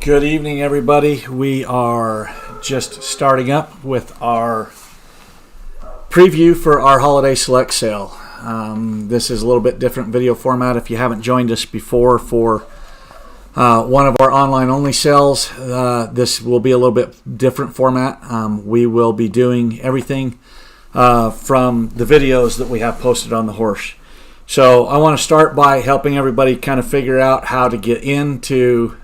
Good evening, everybody. We are just starting up with our preview for our Holiday Select sale. This is a little bit different video format. If you haven't joined us before for one of our online-only sales, this will be a little bit different format. We will be doing everything from the videos that we have posted on the horse. So I want to start by helping everybody kind of figure out how to get into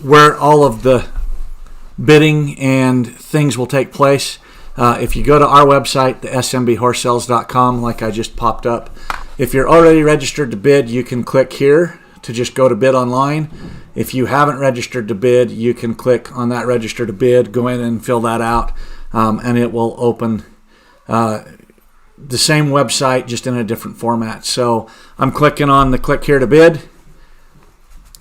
where all of the bidding and things will take place. If you go to our website, the SMBHorseSales.com, like I just popped up, if you're already registered to bid, you can click here to just go to bid online. If you haven't registered to bid, you can click on that register to bid, go in and fill that out, and it will open the same website, just in a different format. So I'm clicking on the click here to bid.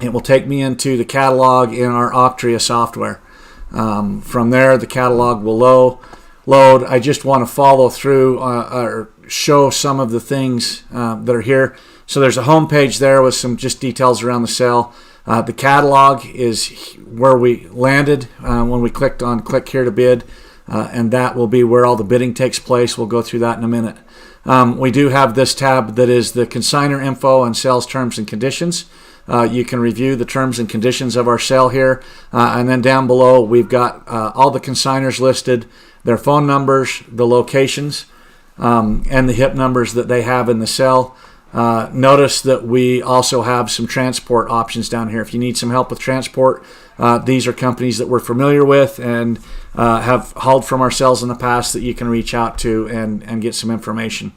It will take me into the catalog in our Octria software. From there, the catalog will load. I just want to follow through or show some of the things that are here. So there's a home page there with some just details around the sale. The catalog is where we landed when we clicked on click here to bid, and that will be where all the bidding takes place. We'll go through that in a minute. We do have this tab that is the consignor info and sales terms and conditions. You can review the terms and conditions of our sale here. And then down below, we've got all the consignors listed, their phone numbers, the locations, and the HIP numbers that they have in the sale. Notice that we also have some transport options down here. If you need some help with transport, these are companies that we're familiar with and have hauled from our sales in the past that you can reach out to and get some information.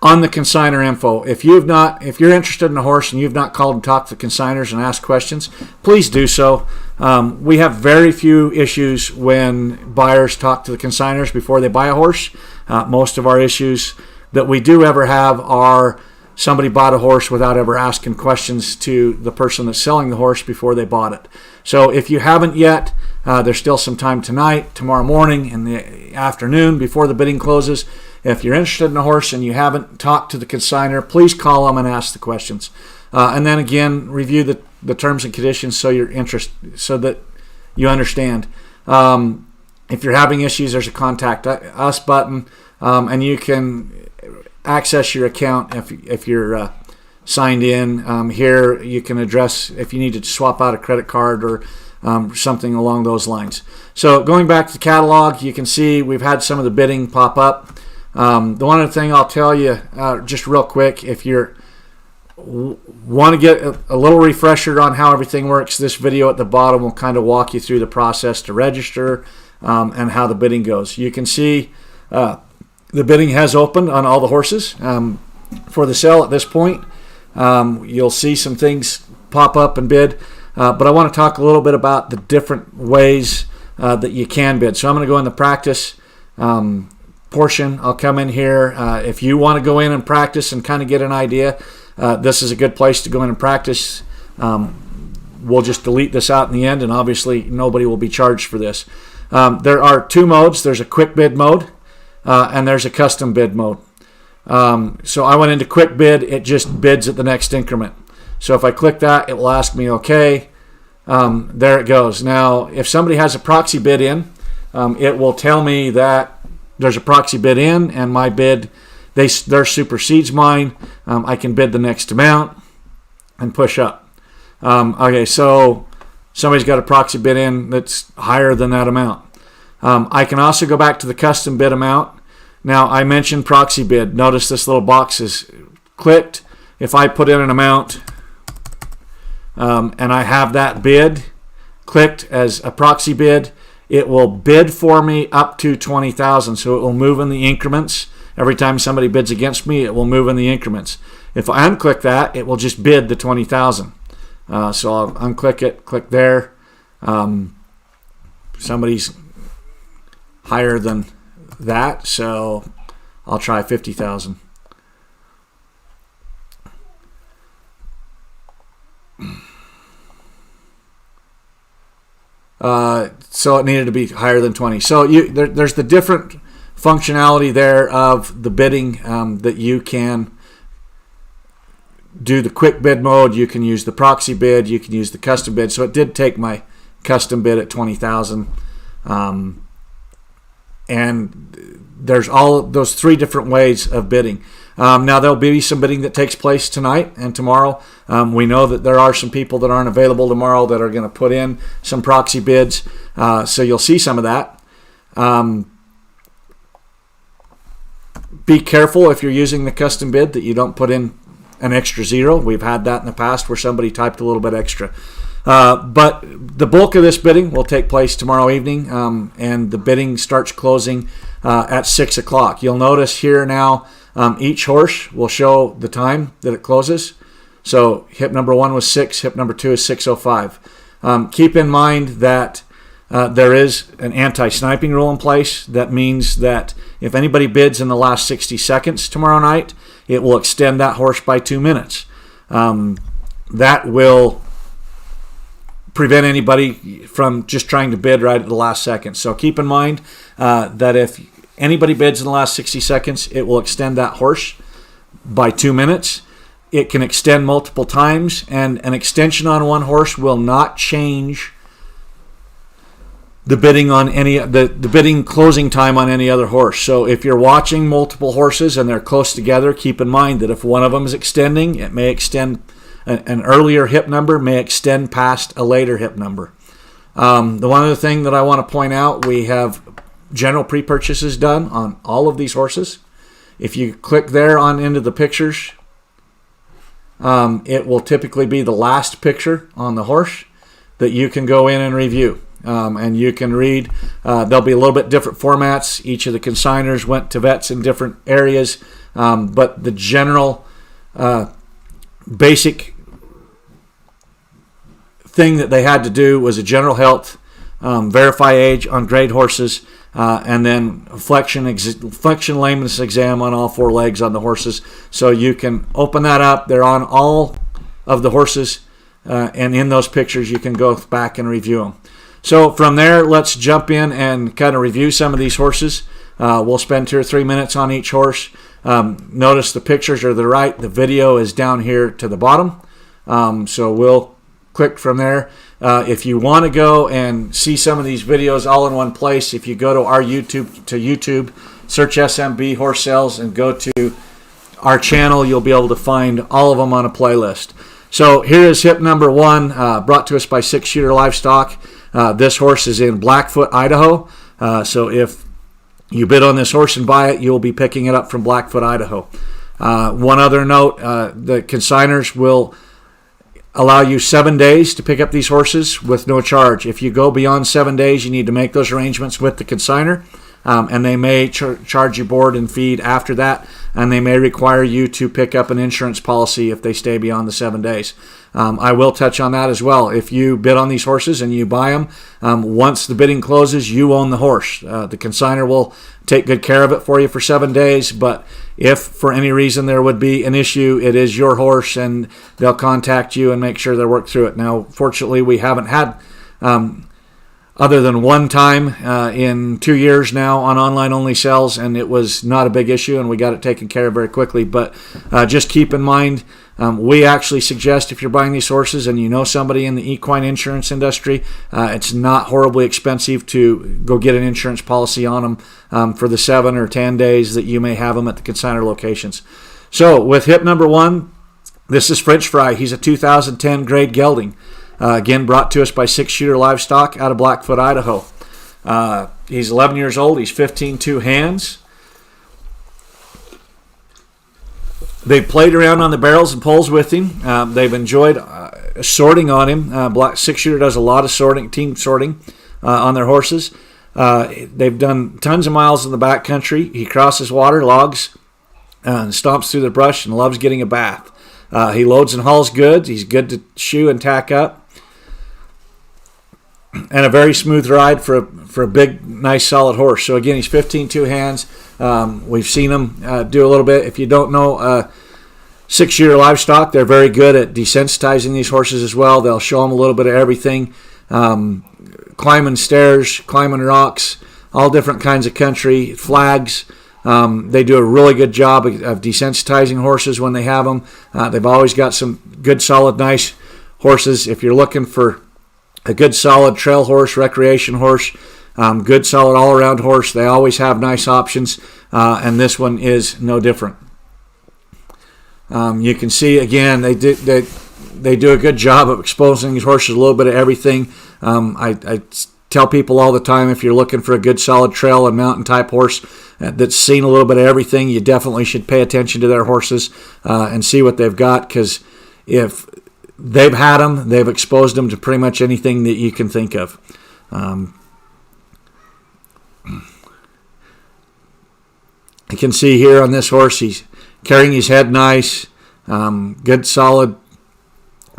On the consignor info, if you're interested in a horse and you've not called and talked to consignors and asked questions, please do so. We have very few issues when buyers talk to the consignors before they buy a horse. Most of our issues that we do ever have are somebody bought a horse without ever asking questions to the person that's selling the horse before they bought it. So if you haven't yet, there's still some time tonight, tomorrow morning, in the afternoon before the bidding closes. If you're interested in a horse and you haven't talked to the consignor, please call them and ask the questions. And then again, review the terms and conditions so that you understand. If you're having issues, there's a contact us button, and you can access your account if you're signed in. Here you can address if you need to swap out a credit card or something along those lines. So going back to the catalog, you can see we've had some of the bidding pop up. The one other thing I'll tell you just real quick, if you want to get a little refresher on how everything works, this video at the bottom will kind of walk you through the process to register and how the bidding goes. You can see the bidding has opened on all the horses for the sale at this point. You'll see some things pop up and bid, but I want to talk a little bit about the different ways that you can bid. So I'm going to go in the practice portion. I'll come in here. If you want to go in and practice and kind of get an idea, this is a good place to go in and practice. We'll just delete this out in the end, and obviously nobody will be charged for this. There are two modes. There's a quick bid mode, and there's a custom bid mode. So I went into quick bid. It just bids at the next increment. So if I click that, it will ask me OK. There it goes. Now, if somebody has a proxy bid in, it will tell me that there's a proxy bid in, and my bid, theirs supersedes mine. I can bid the next amount and push up. Okay, so somebody's got a proxy bid in that's higher than that amount. I can also go back to the custom bid amount. Now, I mentioned proxy bid. Notice this little box is clicked. If I put in an amount and I have that bid clicked as a proxy bid, it will bid for me up to $20,000. So it will move in the increments. Every time somebody bids against me, it will move in the increments. If I unclick that, it will just bid the $20,000. So I'll unclick it, click there. Somebody's higher than that, so I'll try $50,000. So it needed to be higher than 20. So there's the different functionality there of the bidding that you can do the quick bid mode, you can use the proxy bid, you can use the custom bid. So it did take my custom bid at $20,000. And there's all those 3 different ways of bidding. Now, there'll be some bidding that takes place tonight and tomorrow. We know that there are some people that aren't available tomorrow that are going to put in some proxy bids. So you'll see some of that. Be careful if you're using the custom bid that you don't put in an extra 0. We've had that in the past where somebody typed a little bit extra. But the bulk of this bidding will take place tomorrow evening, and the bidding starts closing at 6 o'clock. You'll notice here now each horse will show the time that it closes. So hip number 1 was 6, hip number 2 is 6:05. Keep in mind that there is an anti-sniping rule in place. That means that if anybody bids in the last 60 seconds tomorrow night, it will extend that horse by 2 minutes. That will prevent anybody from just trying to bid right at the last second. So keep in mind that if anybody bids in the last 60 seconds, it will extend that horse by 2 minutes. It can extend multiple times, and an extension on one horse will not change the bidding on the bidding closing time on any other horse. So if you're watching multiple horses and they're close together, keep in mind that if one of them is extending, it may extend an earlier hip number, may extend past a later hip number. The one other thing that I want to point out, we have general pre-purchases done on all of these horses. If you click there on into the pictures, it will typically be the last picture on the horse that you can go in and review. And you can read. There'll be a little bit different formats. Each of the consigners went to vets in different areas, but the general basic thing that they had to do was a general health, verify age on grade horses, and then flexion lameness exam on all 4 legs on the horses. So you can open that up. They're on all of the horses, and in those pictures you can go back and review them. So from there, let's jump in and kind of review some of these horses. We'll spend 2 or 3 minutes on each horse. Notice the pictures are to the right. The video is down here to the bottom. So we'll click from there. If you want to go and see some of these videos all in one place, if you go to our YouTube, search SMB Horse Sales and go to our channel, you'll be able to find all of them on a playlist. So here is hip number 1, brought to us by 6 Shooter Livestock. This horse is in Blackfoot, Idaho. So if you bid on this horse and buy it, you'll be picking it up from Blackfoot, Idaho. One other note, the consigners will allow you 7 days to pick up these horses with no charge. If you go beyond 7 days, you need to make those arrangements with the consigner, and they may charge you board and feed after that, and they may require you to pick up an insurance policy if they stay beyond the 7 days. I will touch on that as well. If you bid on these horses and you buy them, once the bidding closes, you own the horse. The consigner will take good care of it for you for 7 days, but if for any reason there would be an issue, it is your horse, and they'll contact you and make sure they work through it. Now, fortunately, we haven't had, other than one time in 2 years now on online-only sales, and it was not a big issue, and we got it taken care of very quickly. But just keep in mind, we actually suggest if you're buying these horses and you know somebody in the equine insurance industry, it's not horribly expensive to go get an insurance policy on them for the 7 or 10 days that you may have them at the consignor locations. So with hip number 1, this is French Fry. He's a 2010 grade gelding. Again, brought to us by 6 Shooter Livestock out of Blackfoot, Idaho. He's 11 years old. He's 15 hands. They've played around on the barrels and poles with him. They've enjoyed sorting on him. 6 Shooter does a lot of team sorting on their horses. They've done tons of miles in the backcountry. He crosses water, logs, and stomps through the brush and loves getting a bath. He loads and hauls goods. He's good to shoe and tack up. And a very smooth ride for a big, nice, solid horse. So again, he's 15 hands. We've seen him do a little bit. If you don't know 6 Shooter Livestock, they're very good at desensitizing these horses as well. They'll show them a little bit of everything. Climbing stairs, climbing rocks, all different kinds of country, flags, They do a really good job of desensitizing horses when they have them. They've always got some good, solid, nice horses. If you're looking for a good, solid trail horse, recreation horse, good, solid, all-around horse, they always have nice options, and this one is no different. You can see, again, they do a good job of exposing these horses a little bit of everything. I tell people all the time, if you're looking for a good, solid trail and mountain type horse that's seen a little bit of everything, you definitely should pay attention to their horses and see what they've got, because if they've had them, they've exposed them to pretty much anything that you can think of. You can see here on this horse, he's carrying his head nice, good solid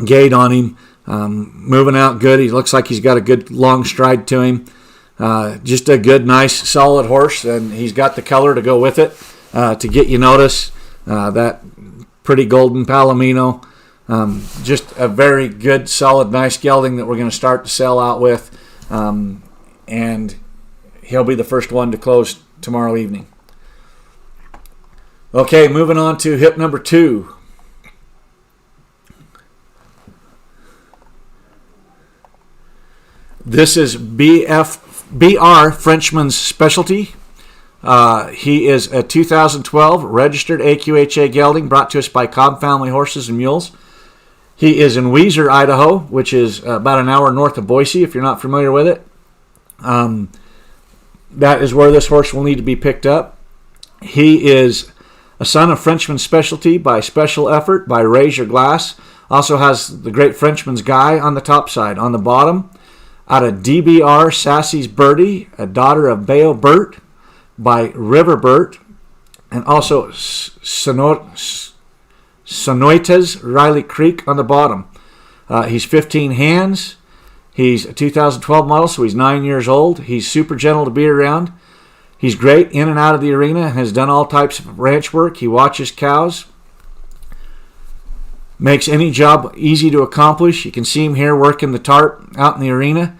gait on him, moving out good. He looks like he's got a good long stride to him. Just a good, nice, solid horse, and he's got the color to go with it to get you notice. That pretty golden palomino. Just a very good, solid, nice gelding that we're going to start to sell out with, and he'll be the first one to close tomorrow evening. Okay, moving on to hip number 2. This is BFBR, Frenchman's Specialty. He is a 2012 registered AQHA gelding brought to us by Cobb Family Horses and Mules. He is in Weiser, Idaho, which is about an hour north of Boise, if you're not familiar with it. That is where this horse will need to be picked up. He is a son of Frenchman's Specialty by Special Effort by Raise Your Glass. Also has the great Frenchman's Guy on the top side. On the bottom, out of DBR Sassy's Birdie, a daughter of Bayo Bert by River Bert, and also Sonoita's Riley Creek on the bottom. He's 15 hands. He's a 2012 model, so he's 9 years old. He's super gentle to be around. He's great in and out of the arena and has done all types of ranch work. He watches cows. Makes any job easy to accomplish. You can see him here working the tarp out in the arena.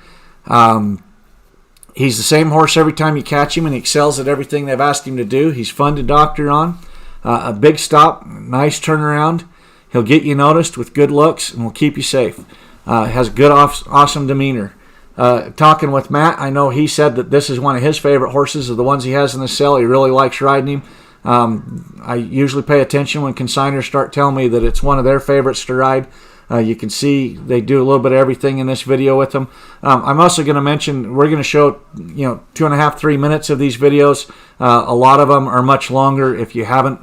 He's the same horse every time you catch him, and he excels at everything they've asked him to do. He's fun to doctor on. A big stop, nice turnaround. He'll get you noticed with good looks and will keep you safe. Has good, awesome demeanor. Talking with Matt, I know he said that this is one of his favorite horses of the ones he has in the cell. He really likes riding him. I usually pay attention when consigners start telling me that it's one of their favorites to ride. You can see they do a little bit of everything in this video with them. I'm also going to mention, we're going to show 2.5, 3 minutes of these videos. A lot of them are much longer. If you haven't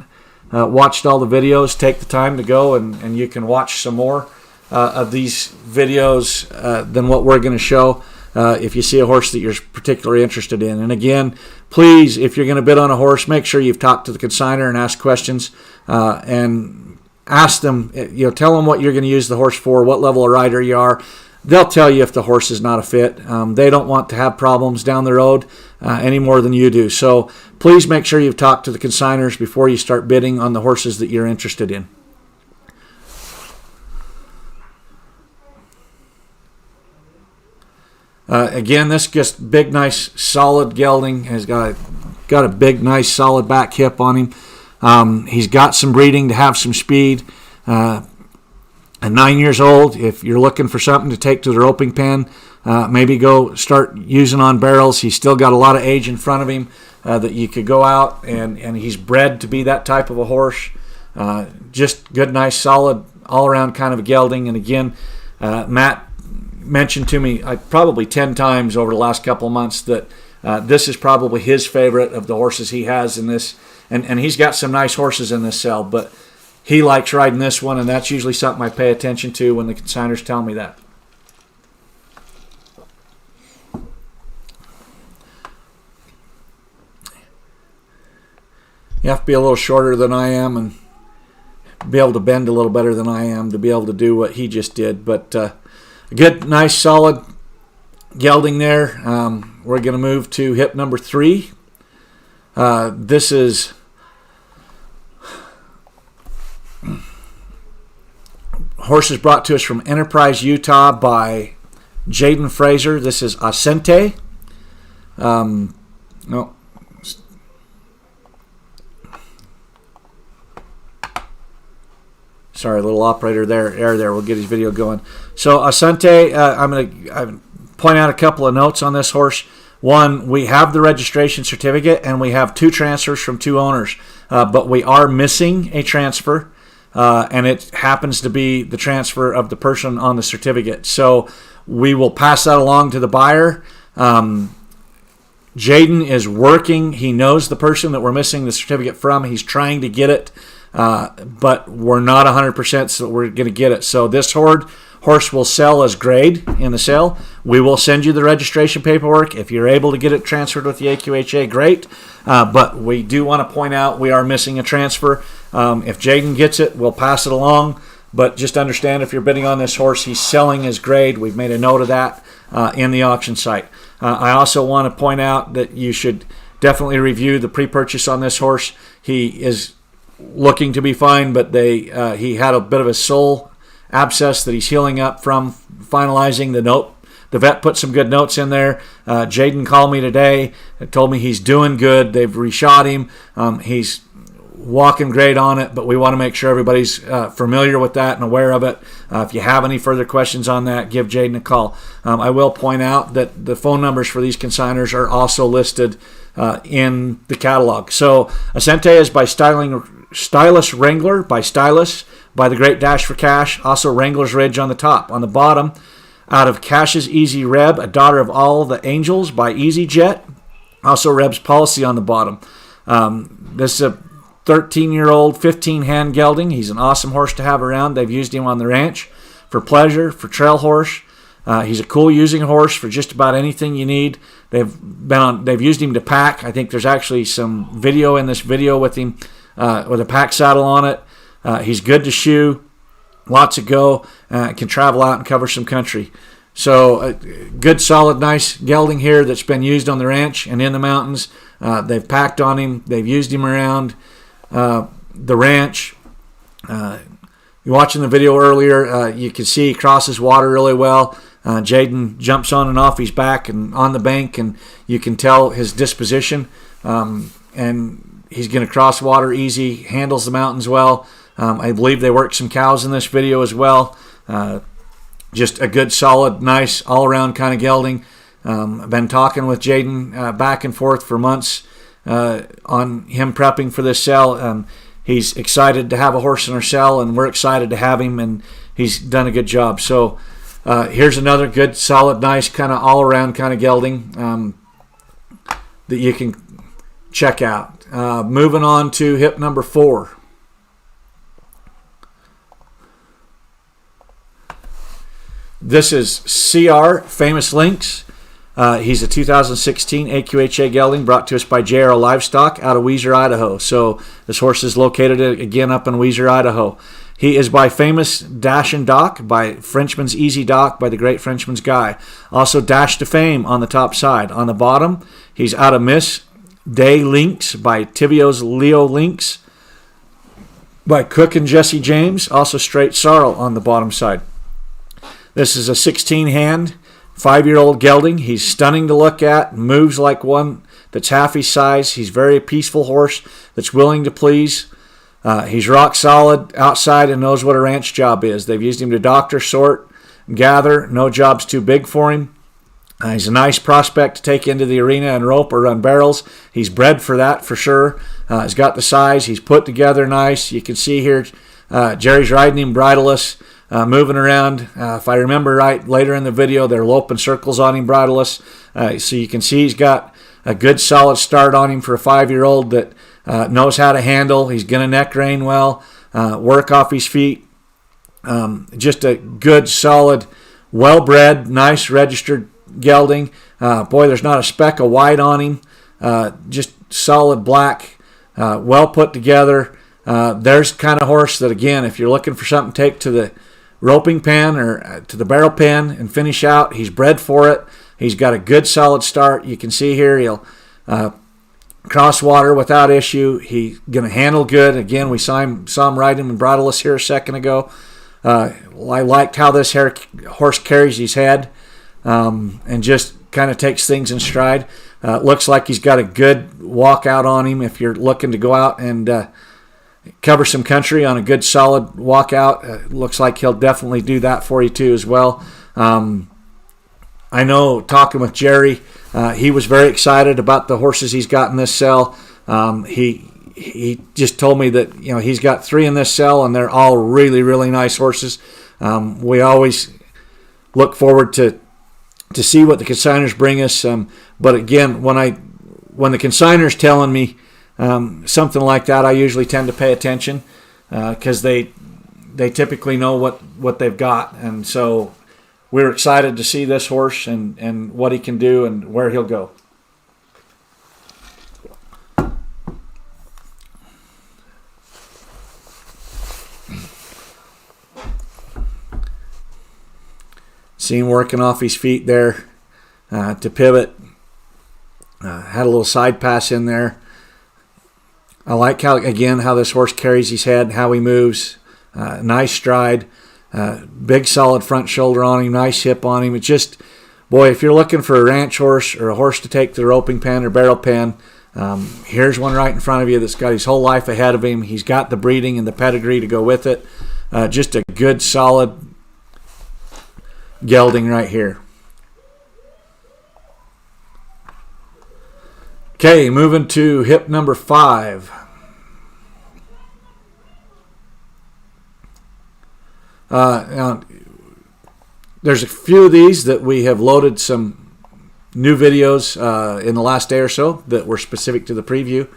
watched all the videos, take the time to go and you can watch some more of these videos than what we're going to show if you see a horse that you're particularly interested in. And again, please, if you're going to bid on a horse, make sure you've talked to the consignor and asked questions and ask them, tell them what you're going to use the horse for, what level of rider you are. They'll tell you if the horse is not a fit. They don't want to have problems down the road any more than you do. So please make sure you've talked to the consignors before you start bidding on the horses that you're interested in. Again, this just big, nice, solid gelding has got a big, nice, solid back hip on him. He's got some breeding to have some speed. At 9 years old, if you're looking for something to take to the roping pen, maybe go start using on barrels. He's still got a lot of age in front of him that you could go out, and he's bred to be that type of a horse. Just good, nice, solid, all-around kind of a gelding. And again, Matt mentioned to me probably 10 times over the last couple of months that this is probably his favorite of the horses he has in this. And he's got some nice horses in this cell, but he likes riding this one, and that's usually something I pay attention to when the consignors tell me that. You have to be a little shorter than I am and be able to bend a little better than I am to be able to do what he just did. But a good, nice, solid gelding there. We're going to move to hip number 3. This is horses brought to us from Enterprise, Utah by Jaden Fraser. This is Asante. Sorry, little operator there, error there. We'll get his video going. So Asante, I'm going to point out a couple of notes on this horse. One, we have the registration certificate, and we have 2 transfers from 2 owners, but we are missing a transfer, and it happens to be the transfer of the person on the certificate. So we will pass that along to the buyer. Jaden is working. He knows the person that we're missing the certificate from. He's trying to get it, but we're not 100% so we're going to get it. So this horse will sell as grade in the sale. We will send you the registration paperwork. If you're able to get it transferred with the AQHA, great. But we do want to point out we are missing a transfer. If Jaden gets it, we'll pass it along. But just understand, if you're bidding on this horse, he's selling his grade. We've made a note of that in the auction site. I also want to point out that you should definitely review the pre-purchase on this horse. He is looking to be fine, but he had a bit of a sole abscess that he's healing up from finalizing the note. The vet put some good notes in there. Jaden called me today and told me he's doing good. They've reshot him. He's walking great on it, but we want to make sure everybody's familiar with that and aware of it. If you have any further questions on that, give Jaden a call. I will point out that the phone numbers for these consigners are also listed in the catalog. So Asante is by Stylus Wrangler, by Stylus, by the Great Dash for Cash, also Wrangler's Ridge on the top. On the bottom, out of Cash's Easy Reb, a daughter of all the angels, by EasyJet, also Reb's Policy on the bottom. This is a 13-year-old, 15-hand gelding. He's an awesome horse to have around. They've used him on the ranch for pleasure, for trail horse. He's a cool using horse for just about anything you need. They've used him to pack. I think there's actually some video in this video with him with a pack saddle on it. He's good to shoe, lots of go, can travel out and cover some country. So good, solid, nice gelding here that's been used on the ranch and in the mountains. They've packed on him. They've used him around the ranch. You're watching the video earlier. You can see he crosses water really well. Jaden jumps on and off his back and on the bank, and you can tell his disposition. And he's going to cross water easy, handles the mountains well. I believe they worked some cows in this video as well. Just a good, solid, nice, all-around kind of gelding. I've been talking with Jaden back and forth for months on him prepping for this sale. He's excited to have a horse in our sale, and we're excited to have him, and he's done a good job. So here's another good, solid, nice, kind of all-around kind of gelding that you can check out. Moving on to hip number 4. This is CR, Famous Lynx. He's a 2016 AQHA gelding brought to us by JR Livestock out of Weiser, Idaho. So this horse is located again up in Weiser, Idaho. He is by Famous Dash and Dock, by Frenchman's Easy Dock, by the Great Frenchman's Guy. Also Dash to Fame on the top side. On the bottom, he's out of Miss Day Lynx by Tivio's Leo Lynx, by Cook and Jesse James. Also Straight Sorrel on the bottom side. This is a 16-hand, 5-year-old gelding. He's stunning to look at, moves like one that's half his size. He's a very peaceful horse that's willing to please. He's rock solid outside and knows what a ranch job is. They've used him to doctor, sort, gather. No job's too big for him. He's a nice prospect to take into the arena and rope or run barrels. He's bred for that for sure. He's got the size. He's put together nice. You can see here Jerry's riding him bridleless. Moving around. If I remember right, later in the video, they're loping circles on him bridleless. So you can see he's got a good solid start on him for a 5-year-old that knows how to handle. He's going to neck rein well, work off his feet. Just a good, solid, well-bred, nice registered gelding. Boy, there's not a speck of white on him. Just solid black, well put together. There's the kind of horse that, again, if you're looking for something to take to the roping pen or to the barrel pen and finish out, he's bred for it. He's got a good solid start. You can see here he'll cross water without issue. He's going to handle good. Again, we saw him riding in bridleless here a second ago. I liked how this horse carries his head and just kind of takes things in stride. Looks like he's got a good walk out on him if you're looking to go out and cover some country on a good solid walkout. Looks like he'll definitely do that for you too as well. I know, talking with Jerry, he was very excited about the horses he's got in this cell. He just told me that he's got 3 in this cell, and they're all really, really nice horses. We always look forward to see what the consigners bring us. But again, when the consigner's telling me something like that, I usually tend to pay attention because they typically know what they've got, and so we're excited to see this horse and what he can do and where he'll go. See him working off his feet there to pivot. Had a little side pass in there. I like how this horse carries his head, how he moves. Nice stride. Big solid front shoulder on him, nice hip on him. It's just, boy, if you're looking for a ranch horse or a horse to take to the roping pen or barrel pen, here's one right in front of you that's got his whole life ahead of him. He's got the breeding and the pedigree to go with it. Just a good solid gelding right here. Okay, moving to hip number 5. Now, there's a few of these that we have loaded some new videos in the last day or so that were specific to the preview.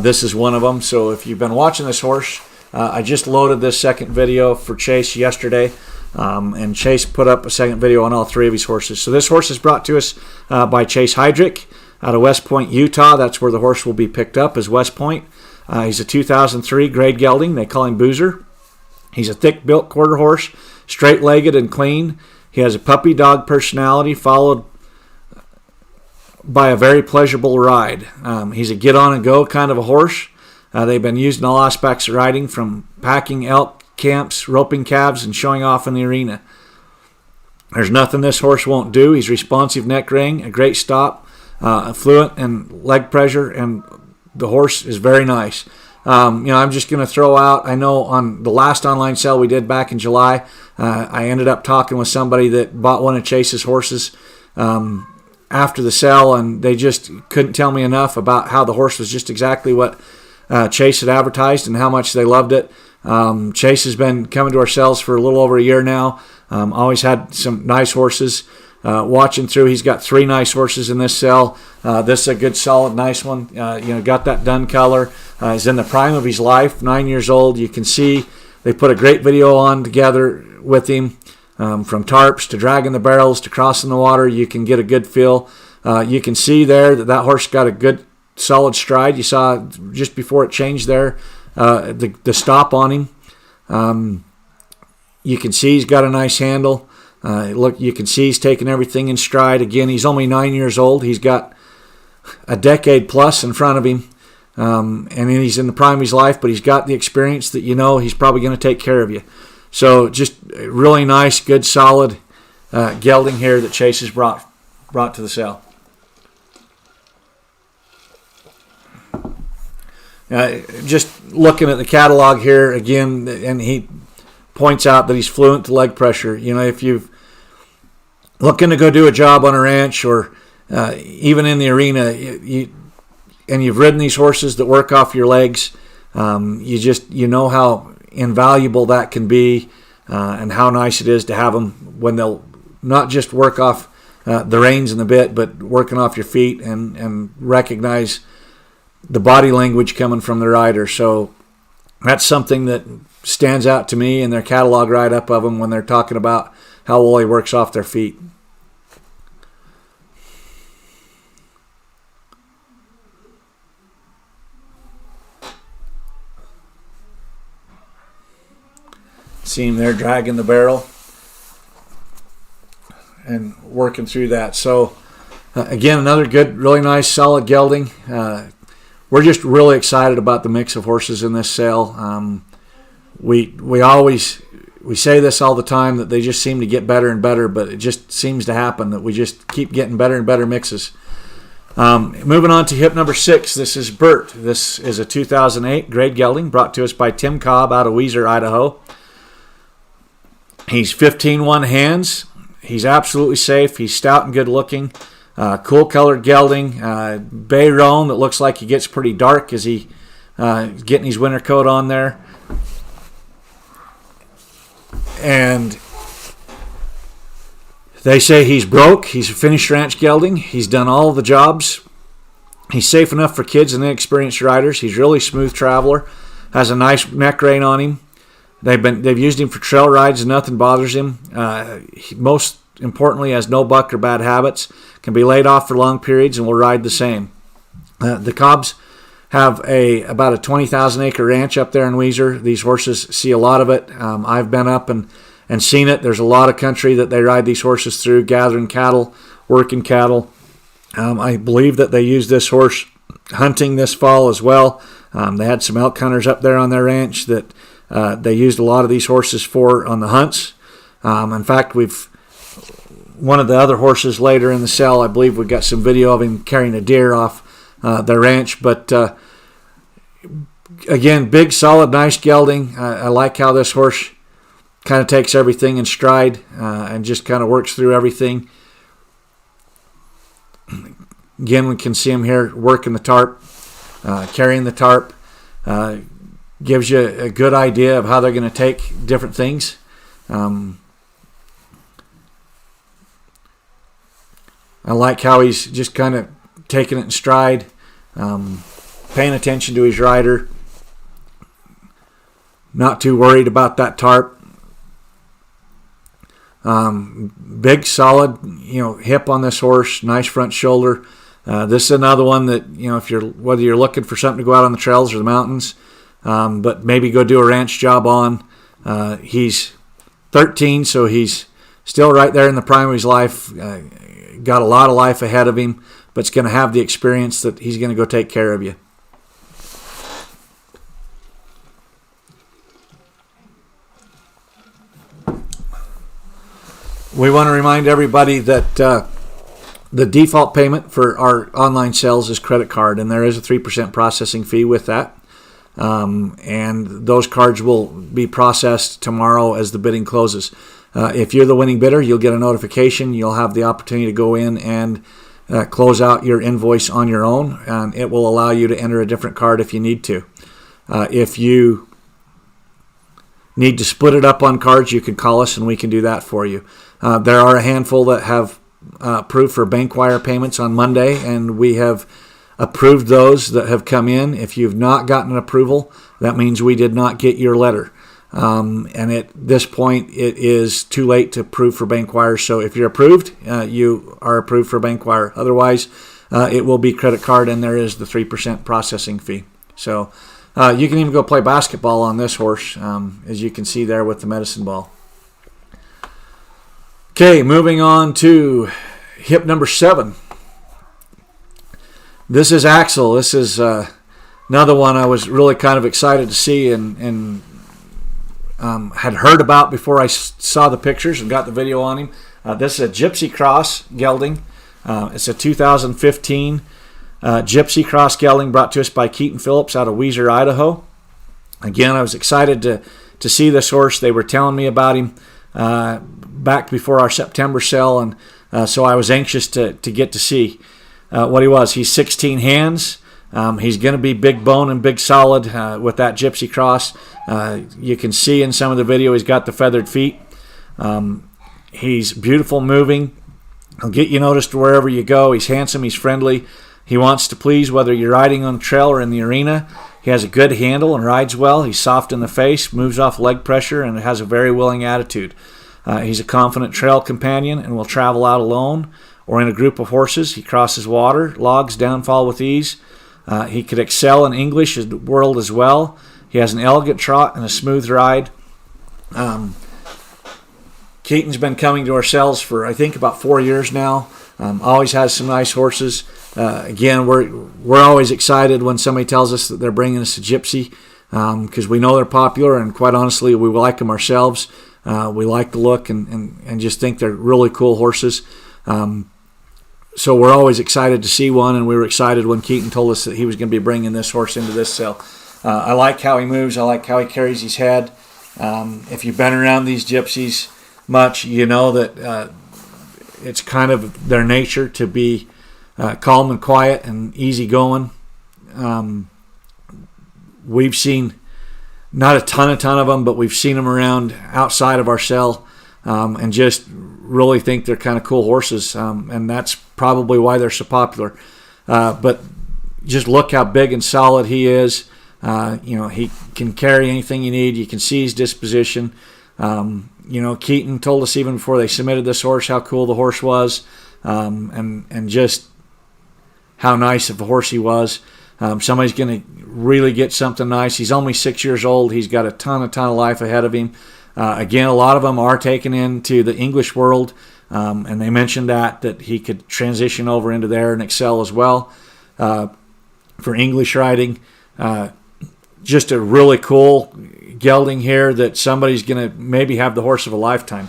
This is one of them. So if you've been watching this horse, I just loaded this second video for Chase yesterday, and Chase put up a second video on all 3 of his horses. So this horse is brought to us by Chase Heydrich out of West Point, Utah. That's where the horse will be picked up, is West Point. He's a 2003 grade gelding. They call him Boozer. He's a thick-built quarter horse, straight-legged and clean. He has a puppy dog personality followed by a very pleasurable ride. He's a get-on-and-go kind of a horse. They've been used in all aspects of riding, from packing elk camps, roping calves, and showing off in the arena. There's nothing this horse won't do. He's responsive neck ring, a great stop, fluent and leg pressure, and the horse is very nice. I'm just going to throw out, I know on the last online sale we did back in July, I ended up talking with somebody that bought one of Chase's horses after the sale, and they just couldn't tell me enough about how the horse was just exactly what Chase had advertised and how much they loved it. Chase has been coming to our sales for a little over a year now. Always had some nice horses. Watching through, he's got 3 nice horses in this cell. This is a good, solid, nice one. Got that dun color. He's in the prime of his life, 9 years old. You can see they put a great video on together with him, from tarps to dragging the barrels to crossing the water. You can get a good feel. You can see there that horse got a good, solid stride. You saw just before it changed there, the stop on him. You can see he's got a nice handle. You can see he's taking everything in stride. Again, he's only 9 years old. He's got a decade plus in front of him, and he's in the prime of his life, but he's got the experience that he's probably going to take care of you. So just really nice, good, solid gelding here that Chase has brought to the sale. Just looking at the catalog here again, and he points out that he's fluent to leg pressure. If you've looking to go do a job on a ranch or even in the arena, and you've ridden these horses that work off your legs, you know how invaluable that can be, and how nice it is to have them when they'll not just work off the reins and the bit, but working off your feet and recognize the body language coming from the rider. So that's something that stands out to me in their catalog write-up of them when they're talking about how well he works off their feet. See him there dragging the barrel and working through that. So again, another good, really nice, solid gelding. We're just really excited about the mix of horses in this sale. We say this all the time, that they just seem to get better and better, but it just seems to happen that we just keep getting better and better mixes. Moving on to hip number 6, this is Bert. This is a 2008 grade gelding brought to us by Tim Cobb out of Weiser, Idaho. He's 15-1 hands. He's absolutely safe. He's stout and good looking. Cool colored gelding. Bay Rhoone that looks like he gets pretty dark as he getting his winter coat on there. And they say he's broke. He's a finished ranch gelding. He's done all the jobs. He's safe enough for kids and inexperienced riders. He's really smooth traveler. Has a nice neck rein on him. They've used him for trail rides and nothing bothers him. He, most importantly, has no buck or bad habits. Can be laid off for long periods and will ride the same. The Cobbs have about a 20,000 acre ranch up there in Weiser. These horses see a lot of it. I've been up and seen it. There's a lot of country that they ride these horses through, gathering cattle, working cattle. I believe that they use this horse hunting this fall as well. They had some elk hunters up there on their ranch that they used a lot of these horses for on the hunts. In fact, one of the other horses later in the sale, I believe we got some video of him carrying a deer off their ranch. But again, big, solid, nice gelding. I like how this horse kind of takes everything in stride and just kind of works through everything. Again, we can see him here working the tarp, carrying the tarp. Gives you a good idea of how they're going to take different things. I like how he's just kind of taking it in stride, paying attention to his rider, not too worried about that tarp. Big, solid, hip on this horse, nice front shoulder. This is another one that, whether you're looking for something to go out on the trails or the mountains, but maybe go do a ranch job on. He's 13, so he's still right there in the prime of his life. Got a lot of life ahead of him, but it's going to have the experience that he's going to go take care of you. We want to remind everybody that the default payment for our online sales is credit card, and there is a 3% processing fee with that. And those cards will be processed tomorrow as the bidding closes. If you're the winning bidder, you'll get a notification. You'll have the opportunity to go in and close out your invoice on your own, and it will allow you to enter a different card if you need to. If you need to split it up on cards, you can call us and we can do that for you. There are a handful that have approved for bank wire payments on Monday, and we have approved those that have come in. If you've not gotten an approval, that means we did not get your letter. And at this point, it is too late to approve for bank wire. So if you're approved, you are approved for bank wire. Otherwise, it will be credit card, and there is the 3% processing fee. So you can even go play basketball on this horse, as you can see there with the medicine ball. Okay, moving on to hip number 7. This is Axel. This is another one I was really kind of excited to see and had heard about before I saw the pictures and got the video on him. This is a Gypsy Cross gelding. It's a 2015 Gypsy Cross gelding brought to us by Keaton Phillips out of Weiser, Idaho. Again, I was excited to see this horse. They were telling me about him back before our September sale, and so I was anxious to get to see what he was. He's 16 hands. He's going to be big bone and big solid with that Gypsy Cross. You can see in some of the video he's got the feathered feet. He's beautiful moving. He'll get you noticed wherever you go. He's handsome. He's friendly. He wants to please whether you're riding on the trail or in the arena. He has a good handle and rides well. He's soft in the face, moves off leg pressure, and has a very willing attitude. He's a confident trail companion and will travel out alone or in a group of horses. He crosses water, logs, downfall with ease. He could excel in English world as well. He has an elegant trot and a smooth ride. Keaton's been coming to our sales for, I think, about 4 years now. Always has some nice horses. Again, we're always excited when somebody tells us that they're bringing us a Gypsy because we know they're popular, and quite honestly, we like them ourselves. We like the look and just think they're really cool horses. So we're always excited to see one, and we were excited when Keaton told us that he was going to be bringing this horse into this sale. I like how he moves. I like how he carries his head. If you've been around these gypsies much, you know that it's kind of their nature to be calm and quiet and easygoing. We've seen not a ton of them, but we've seen them around outside of our cell, and just really think they're kind of cool horses, and that's probably why they're so popular. But just look how big and solid he is. He can carry anything you need. You can see his disposition. Keaton told us even before they submitted this horse how cool the horse was, and just how nice of a horse he was. Somebody's going to really get something nice. He's only 6 years old. He's got a ton of life ahead of him. Again, a lot of them are taken into the English world, and they mentioned that he could transition over into there and excel as well for English riding. Just a really cool gelding here that somebody's going to maybe have the horse of a lifetime.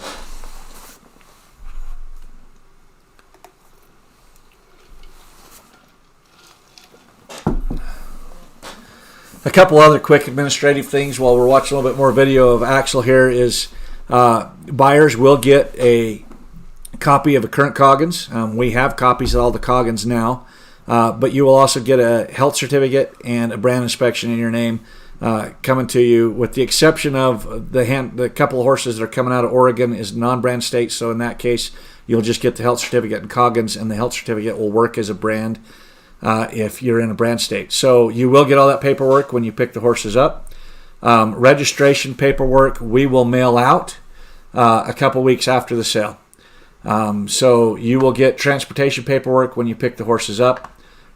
A couple other quick administrative things while we're watching a little bit more video of Axel here is buyers will get a copy of a current Coggins. We have copies of all the Coggins now, but you will also get a health certificate and a brand inspection in your name coming to you, with the exception of the couple of horses that are coming out of Oregon is non-brand state. So in that case, you'll just get the health certificate and Coggins, and the health certificate will work as a brand if you're in a brand state. So you will get all that paperwork when you pick the horses up. Registration paperwork we will mail out a couple weeks after the sale. So you will get transportation paperwork when you pick the horses up,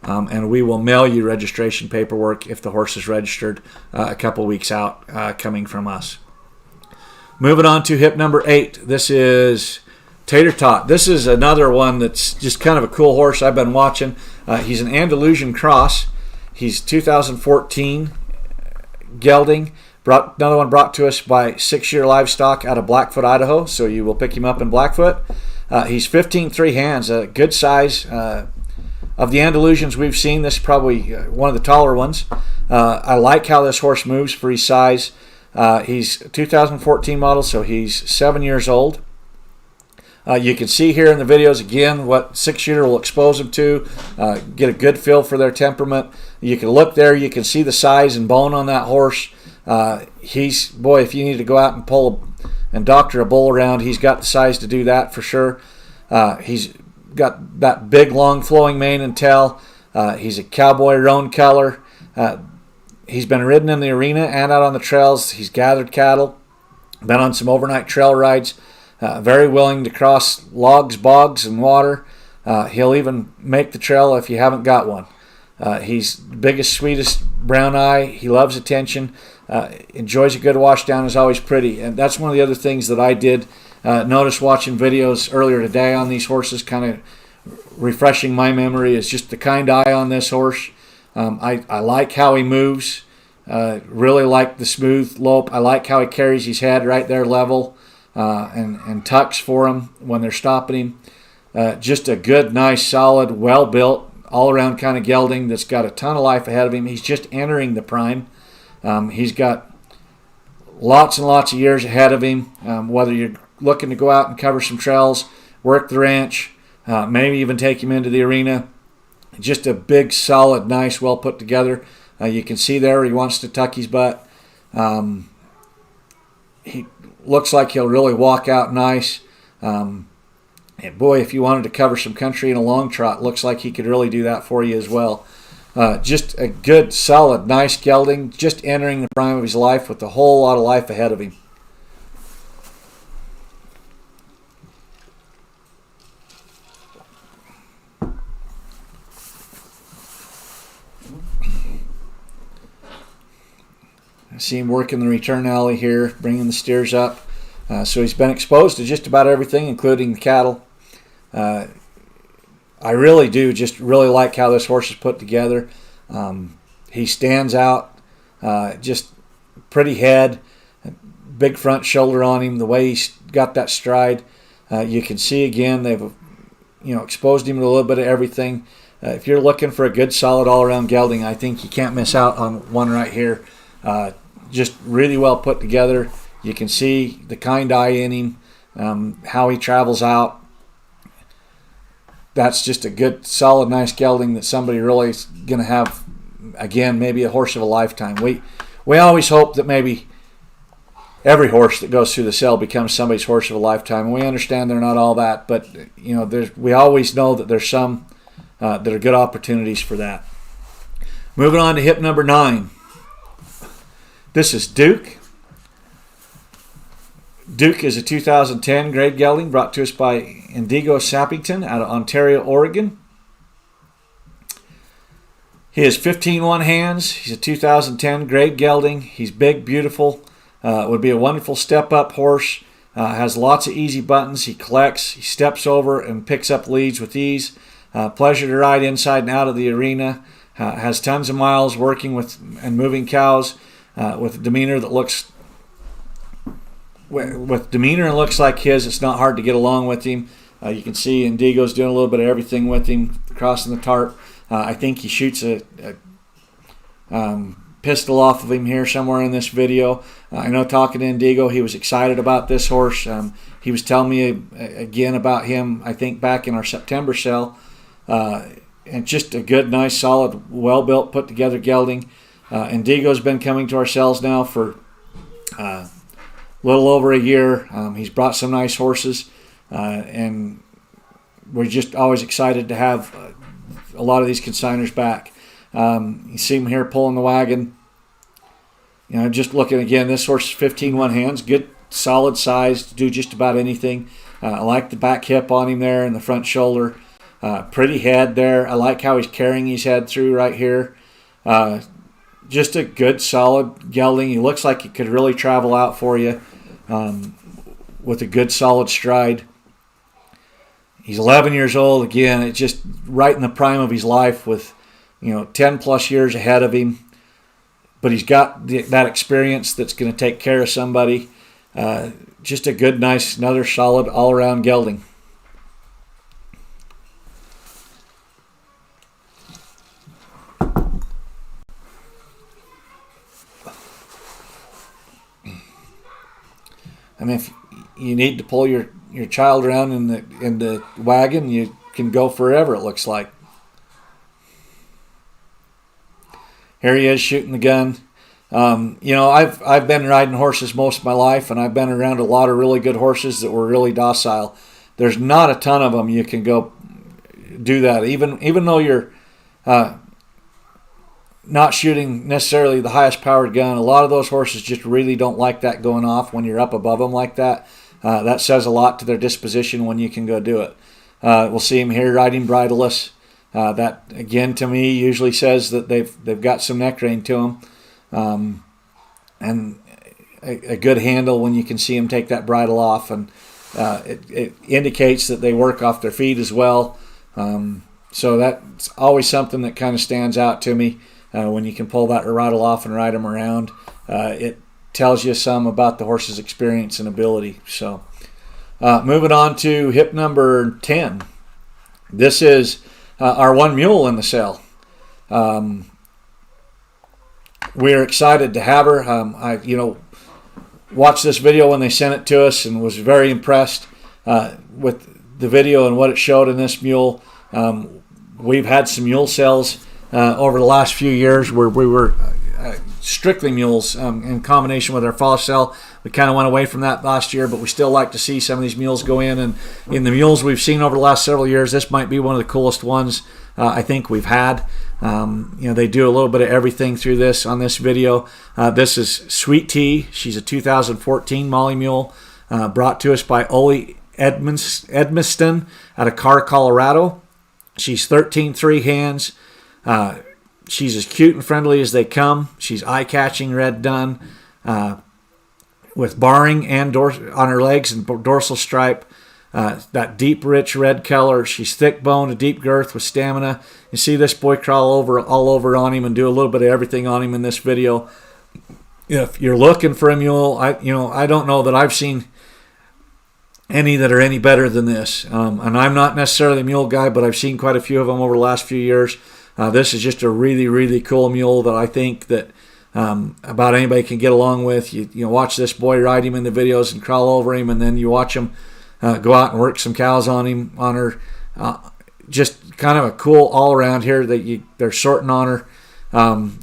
and we will mail you registration paperwork if the horse is registered a couple weeks out coming from us. Moving on to hip number 8. This is Tatetot. This is another one that's just kind of a cool horse I've been watching. He's an Andalusian cross. He's 2014 gelding. Another one brought to us by 6 Year Livestock out of Blackfoot, Idaho. So you will pick him up in Blackfoot. He's 15-3 hands, a good size. Of the Andalusians we've seen, this is probably one of the taller ones. I like how this horse moves for his size. He's a 2014 model, so he's 7 years old. You can see here in the videos again what 6 Year will expose them to, get a good feel for their temperament. You can look there, you can see the size and bone on that horse. If you need to go out and pull and doctor a bull around, he's got the size to do that for sure. He's got that big long flowing mane and tail. He's a cowboy roan color. He's been ridden in the arena and out on the trails. He's gathered cattle, been on some overnight trail rides. Very willing to cross logs, bogs, and water. He'll even make the trail if you haven't got one. He's the biggest, sweetest brown eye. He loves attention. Enjoys a good wash down. Is always pretty. And that's one of the other things that I did notice watching videos earlier today on these horses, kind of refreshing my memory, is just the kind eye on this horse. I like how he moves. Really like the smooth lope. I like how he carries his head right there level. And tucks for him when they're stopping him. Just a good, nice, solid, well-built, all-around kind of gelding that's got a ton of life ahead of him. He's just entering the prime. He's got lots and lots of years ahead of him, whether you're looking to go out and cover some trails, work the ranch, maybe even take him into the arena. Just a big, solid, nice, well put together. You can see there he wants to tuck his butt. He looks like he'll really walk out nice. And boy, if you wanted to cover some country in a long trot, looks like he could really do that for you as well. Just a good, solid, nice gelding, just entering the prime of his life with a whole lot of life ahead of him. I see him working the return alley here, bringing the steers up. So he's been exposed to just about everything, including the cattle. I really do just really like how this horse is put together. He stands out, just pretty head, big front shoulder on him, the way he's got that stride. You can see again exposed him to a little bit of everything. If you're looking for a good, solid, all-around gelding, I think you can't miss out on one right here. Just really well put together. You can see the kind eye in him, how he travels out. That's just a good, solid, nice gelding that somebody really is going to have, again, maybe a horse of a lifetime. We always hope that maybe every horse that goes through the sale becomes somebody's horse of a lifetime. And we understand they're not all that, but we always know that there's some that are good opportunities for that. Moving on to hip number 9. This is Duke. Duke is a 2010 grade gelding brought to us by Indigo Sappington out of Ontario, Oregon. He is 15-1 hands. He's a 2010 grade gelding. He's big, beautiful. Would be a wonderful step-up horse. Has lots of easy buttons. He collects. He steps over and picks up leads with ease. Pleasure to ride inside and out of the arena. Has tons of miles working with and moving cows with a demeanor that looks like his. It's not hard to get along with him. You can see Indigo's doing a little bit of everything with him, crossing the tarp. I think he shoots a pistol off of him here somewhere in this video. I know talking to Indigo, he was excited about this horse. He was telling me again about him, I think back in our September sale. And just a good, nice, solid, well-built, put-together gelding. Indigo's been coming to our sales now for a little over a year. He's brought some nice horses, and we're just always excited to have a lot of these consigners back. You see him here pulling the wagon. Just looking again, this horse is 15-1 hands, good, solid size to do just about anything. I like the back hip on him there and the front shoulder. Pretty head there. I like how he's carrying his head through right here. Just a good, solid gelding. He looks like he could really travel out for you with a good, solid stride. He's 11 years old. Again, it's just right in the prime of his life with 10 plus years ahead of him. But he's got that experience that's going to take care of somebody. Just a good, nice, another solid all-around gelding. And if you need to pull your child around in the wagon, you can go forever, it looks like. Here he is shooting the gun. I've been riding horses most of my life, and I've been around a lot of really good horses that were really docile. There's not a ton of them you can go do that. Even though you're not shooting necessarily the highest powered gun, a lot of those horses just really don't like that going off when you're up above them like that. That says a lot to their disposition when you can go do it. We'll see him here riding bridleless. That, again, to me, usually says that they've got some neck rein to them. And a good handle when you can see them take that bridle off. And it indicates that they work off their feet as well. So that's always something that kind of stands out to me. When you can pull that bridle off and ride them around, it tells you some about the horse's experience and ability. So moving on to hip number 10. This is our one mule in the sale. We're excited to have her. I watched this video when they sent it to us and was very impressed with the video and what it showed in this mule. We've had some mule sales over the last few years where we were strictly mules in combination with our fall sale. We kind of went away from that last year, but we still like to see some of these mules go in. And in the mules we've seen over the last several years, this might be one of the coolest ones I think we've had. They do a little bit of everything through this on this video. This is Sweet Tea. She's a 2014 Molly mule brought to us by Ole Edmiston out of Carr, Colorado. She's 13-3 hands. She's as cute and friendly as they come. She's eye-catching, red dun, with barring and on her legs and dorsal stripe. That deep, rich red color. She's thick-boned, a deep girth with stamina. You see this boy crawl all over on him and do a little bit of everything on him in this video. If you're looking for a mule, I don't know that I've seen any that are any better than this. And I'm not necessarily a mule guy, but I've seen quite a few of them over the last few years. This is just a really, really cool mule that I think that about anybody can get along with. You watch this boy ride him in the videos and crawl over him, and then you watch him go out and work some cows on her. Just kind of a cool all around here that they're sorting on her.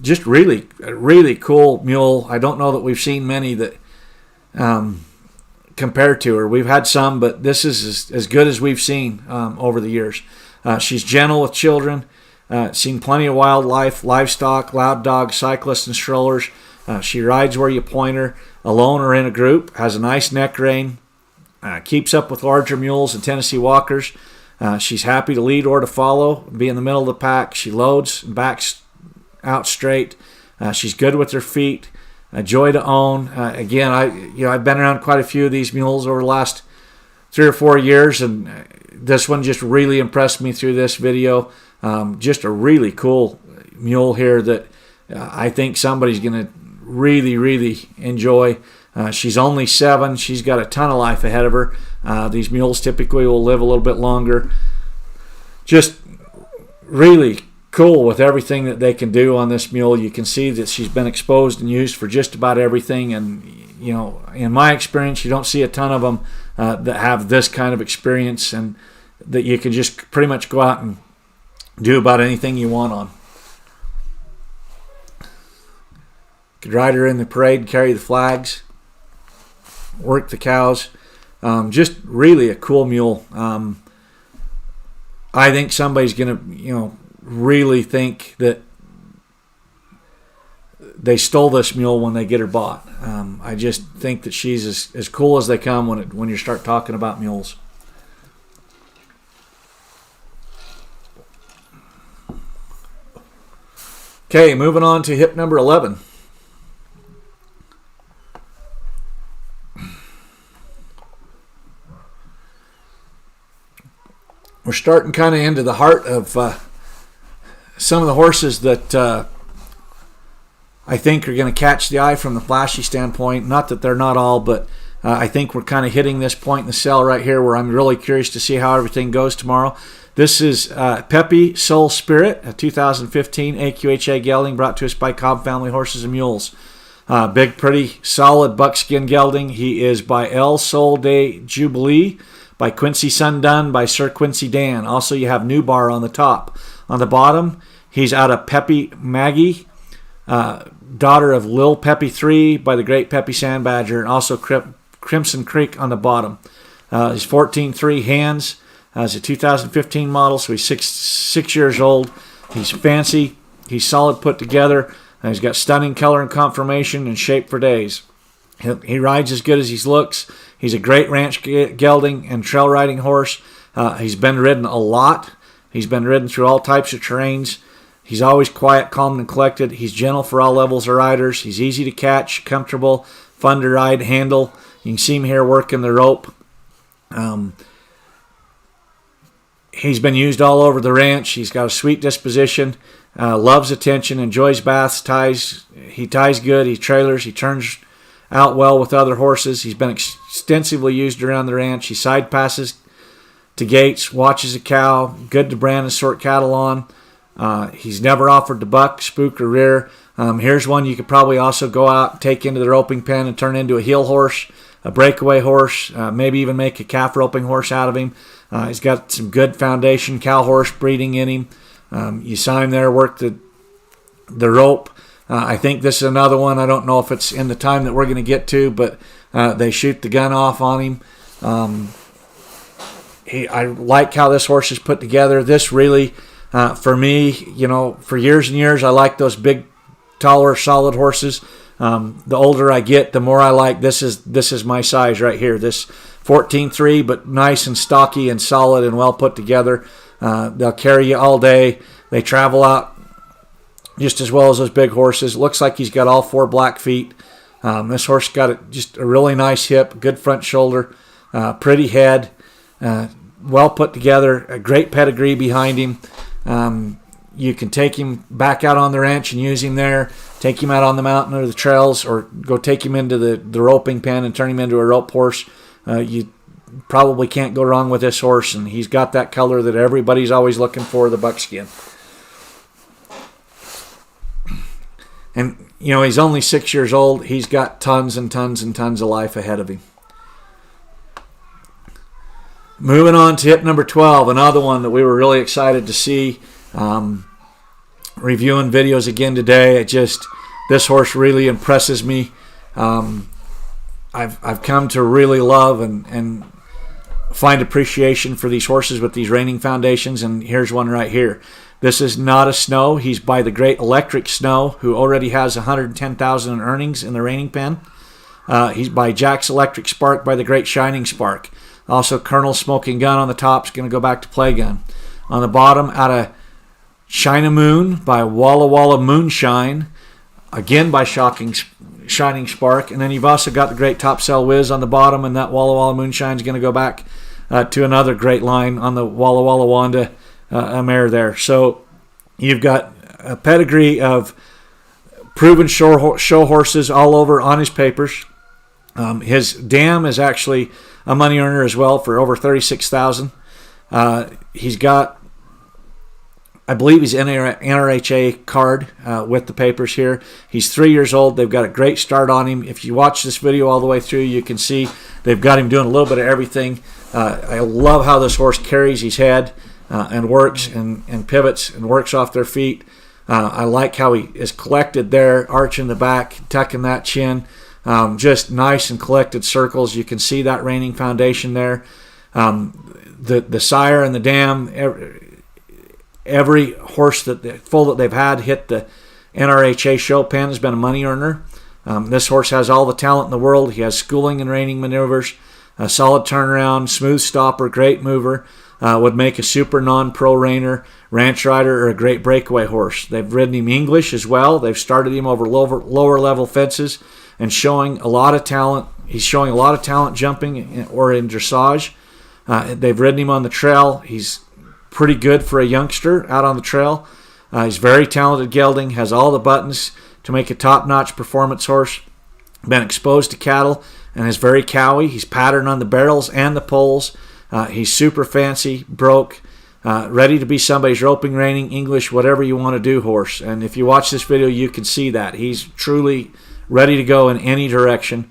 Just really, really cool mule. I don't know that we've seen many that compared to her. We've had some, but this is as good as we've seen over the years. She's gentle with children. Seen plenty of wildlife, livestock, loud dogs, cyclists, and strollers. She rides where you point her, alone or in a group. Has a nice neck rein. Keeps up with larger mules and Tennessee walkers. She's happy to lead or to follow, be in the middle of the pack. She loads and backs out straight. She's good with her feet. A joy to own. Again, I've been around quite a few of these mules over the last 3 or 4 years, and this one just really impressed me through this video. Just a really cool mule here that I think somebody's going to really, really enjoy. She's only 7. She's got a ton of life ahead of her. These mules typically will live a little bit longer. Just really cool with everything that they can do on this mule. You can see that she's been exposed and used for just about everything. And, in my experience, you don't see a ton of them that have this kind of experience and that you can just pretty much go out and do about anything you want on. Could ride her in the parade, carry the flags, work the cows. Just really a cool mule. I think somebody's going to, really think that they stole this mule when they get her bought. I just think that she's as cool as they come when you start talking about mules. Okay, moving on to hip number 11. We're starting kind of into the heart of some of the horses that I think are going to catch the eye from the flashy standpoint. Not that they're not all, but I think we're kind of hitting this point in the sale right here where I'm really curious to see how everything goes tomorrow. This is Pepe Soul Spirit, a 2015 AQHA gelding brought to us by Cobb Family Horses and Mules. Big, pretty, solid buckskin gelding. He is by El Sol de Jubilee, by Quincy Sundun, by Sir Quincy Dan. Also, you have Newbar on the top. On the bottom, he's out of Pepe Maggie, daughter of Lil Pepe III by the great Pepe Sandbadger, and also Crimson Creek on the bottom. He's 14.3 hands. He's a 2015 model, so he's six years old. He's fancy. He's solid put together. And he's got stunning color and conformation and shape for days. He rides as good as he looks. He's a great ranch gelding and trail riding horse. He's been ridden a lot. He's been ridden through all types of terrains. He's always quiet, calm, and collected. He's gentle for all levels of riders. He's easy to catch, comfortable, fun to ride, handle. You can see him here working the rope. He's been used all over the ranch. He's got a sweet disposition, loves attention, enjoys baths, he ties good, he trailers, he turns out well with other horses. He's been extensively used around the ranch. He side passes to gates, watches a cow, good to brand and sort cattle on. He's never offered to buck, spook, or rear. Here's one you could probably also go out, take into the roping pen and turn into a heel horse, a breakaway horse, maybe even make a calf roping horse out of him. He's got some good foundation cow horse breeding in him. You saw him there work the rope. I think this is another one. I don't know if it's in the time that we're going to get to, but they shoot the gun off on him. I like how this horse is put together. This really, for me, for years and years, I like those big, taller, solid horses. The older I get, the more I like this is my size right here. This 14.3, but nice and stocky and solid and well put together. They'll carry you all day. They travel out just as well as those big horses. Looks like he's got all 4 black feet. This horse got just a really nice hip, good front shoulder, pretty head, well put together, a great pedigree behind him. You can take him back out on the ranch and use him there, take him out on the mountain or the trails, or go take him into the roping pen and turn him into a rope horse. You probably can't go wrong with this horse, and he's got that color that everybody's always looking for, the buckskin. And, you know, he's only 6 years old. He's got tons and tons and tons of life ahead of him. Moving on to hip number 12, another one that we were really excited to see. Reviewing videos again today. This horse really impresses me. I've come to really love and find appreciation for these horses with these reining foundations, and here's one right here. This is not a Snow. He's by the great Electric Snow, who already has $110,000 in earnings in the reining pen. He's by Jack's Electric Spark by the great Shining Spark. Also, Colonel Smoking Gun on the top is going to go back to Play Gun. On the bottom, out of Shine a Moon by Walla Walla Moonshine, again by Shining Spark. And then you've also got the great Top Cell Whiz on the bottom, and that Walla Walla Moonshine is going to go back to another great line on the Walla Walla Wanda mare there. So you've got a pedigree of proven show horses all over on his papers. His dam is actually a money earner as well for over $36,000. He's got, I believe he's NRHA card with the papers here. He's 3 years old. They've got a great start on him. If you watch this video all the way through, you can see they've got him doing a little bit of everything. I love how this horse carries his head and works and pivots and works off their feet. I like how he is collected there, arching the back, tucking that chin. Just nice and collected circles. You can see that reining foundation there. The sire and the dam, every horse that they've had hit the NRHA show pen has been a money earner. This horse has all the talent in the world. He has schooling and reining maneuvers, a solid turnaround, smooth stopper, great mover. Would make a super non-pro reiner, ranch rider, or a great breakaway horse. They've ridden him English as well. They've started him over lower level fences and showing a lot of talent. He's showing a lot of talent jumping or in dressage. They've ridden him on the trail. He's pretty good for a youngster out on the trail. He's very talented gelding, has all the buttons to make a top-notch performance horse. Been exposed to cattle and is very cowy. He's patterned on the barrels and the poles. He's super fancy, broke, ready to be somebody's roping, reining, English, whatever you want to do horse. And if you watch this video, you can see that. He's truly ready to go in any direction.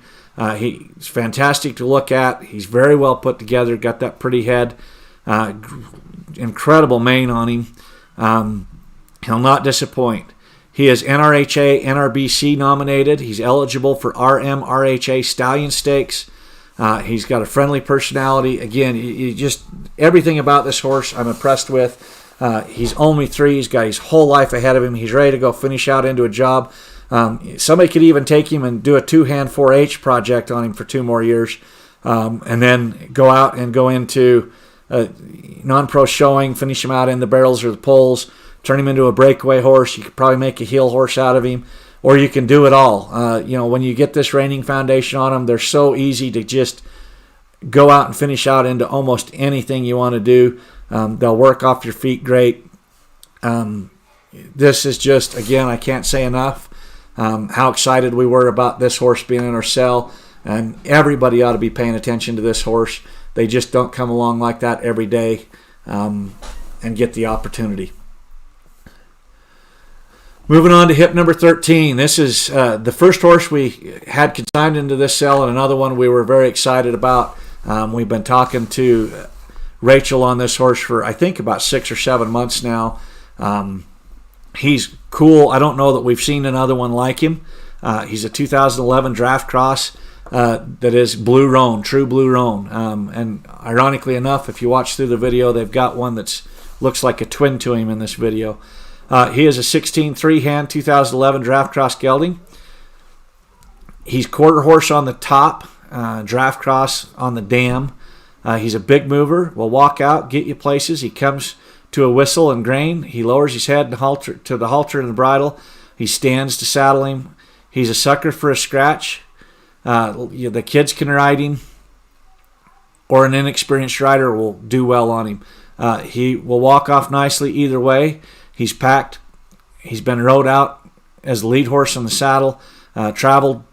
He's fantastic to look at. He's very well put together, got that pretty head, incredible mane on him. He'll not disappoint. He is NRHA, NRBC nominated. He's eligible for RMRHA Stallion Stakes. He's got a friendly personality. Again, you just everything about this horse I'm impressed with. He's only 3. He's got his whole life ahead of him. He's ready to go finish out into a job. Somebody could even take him and do a 2-hand 4-H project on him for 2 more years, and then go out and go into a non-pro showing, finish him out in the barrels or the poles, turn him into a breakaway horse. You could probably make a heel horse out of him. Or you can do it all. When you get this reining foundation on them, they're so easy to just go out and finish out into almost anything you want to do. They'll work off your feet great. This is just, again, I can't say enough how excited we were about this horse being in our cell. And everybody ought to be paying attention to this horse. They just don't come along like that every day and get the opportunity. Moving on to hip number 13. This is the first horse we had consigned into this cell, and another one we were very excited about. We've been talking to Rachel on this horse for, I think, about 6 or 7 months now. He's cool. I don't know that we've seen another one like him. He's a 2011 draft cross that is blue roan, true blue roan. And ironically enough, if you watch through the video, they've got one that looks like a twin to him in this video. He is a 16 3-hand 2011 draft cross gelding. He's quarter horse on the top, draft cross on the dam. He's a big mover, will walk out, get you places. He comes to a whistle and grain. He lowers his head to the halter and the bridle. He stands to saddle him. He's a sucker for a scratch. The kids can ride him, or an inexperienced rider will do well on him. He will walk off nicely either way. He's packed. He's been rode out as the lead horse on the saddle, traveled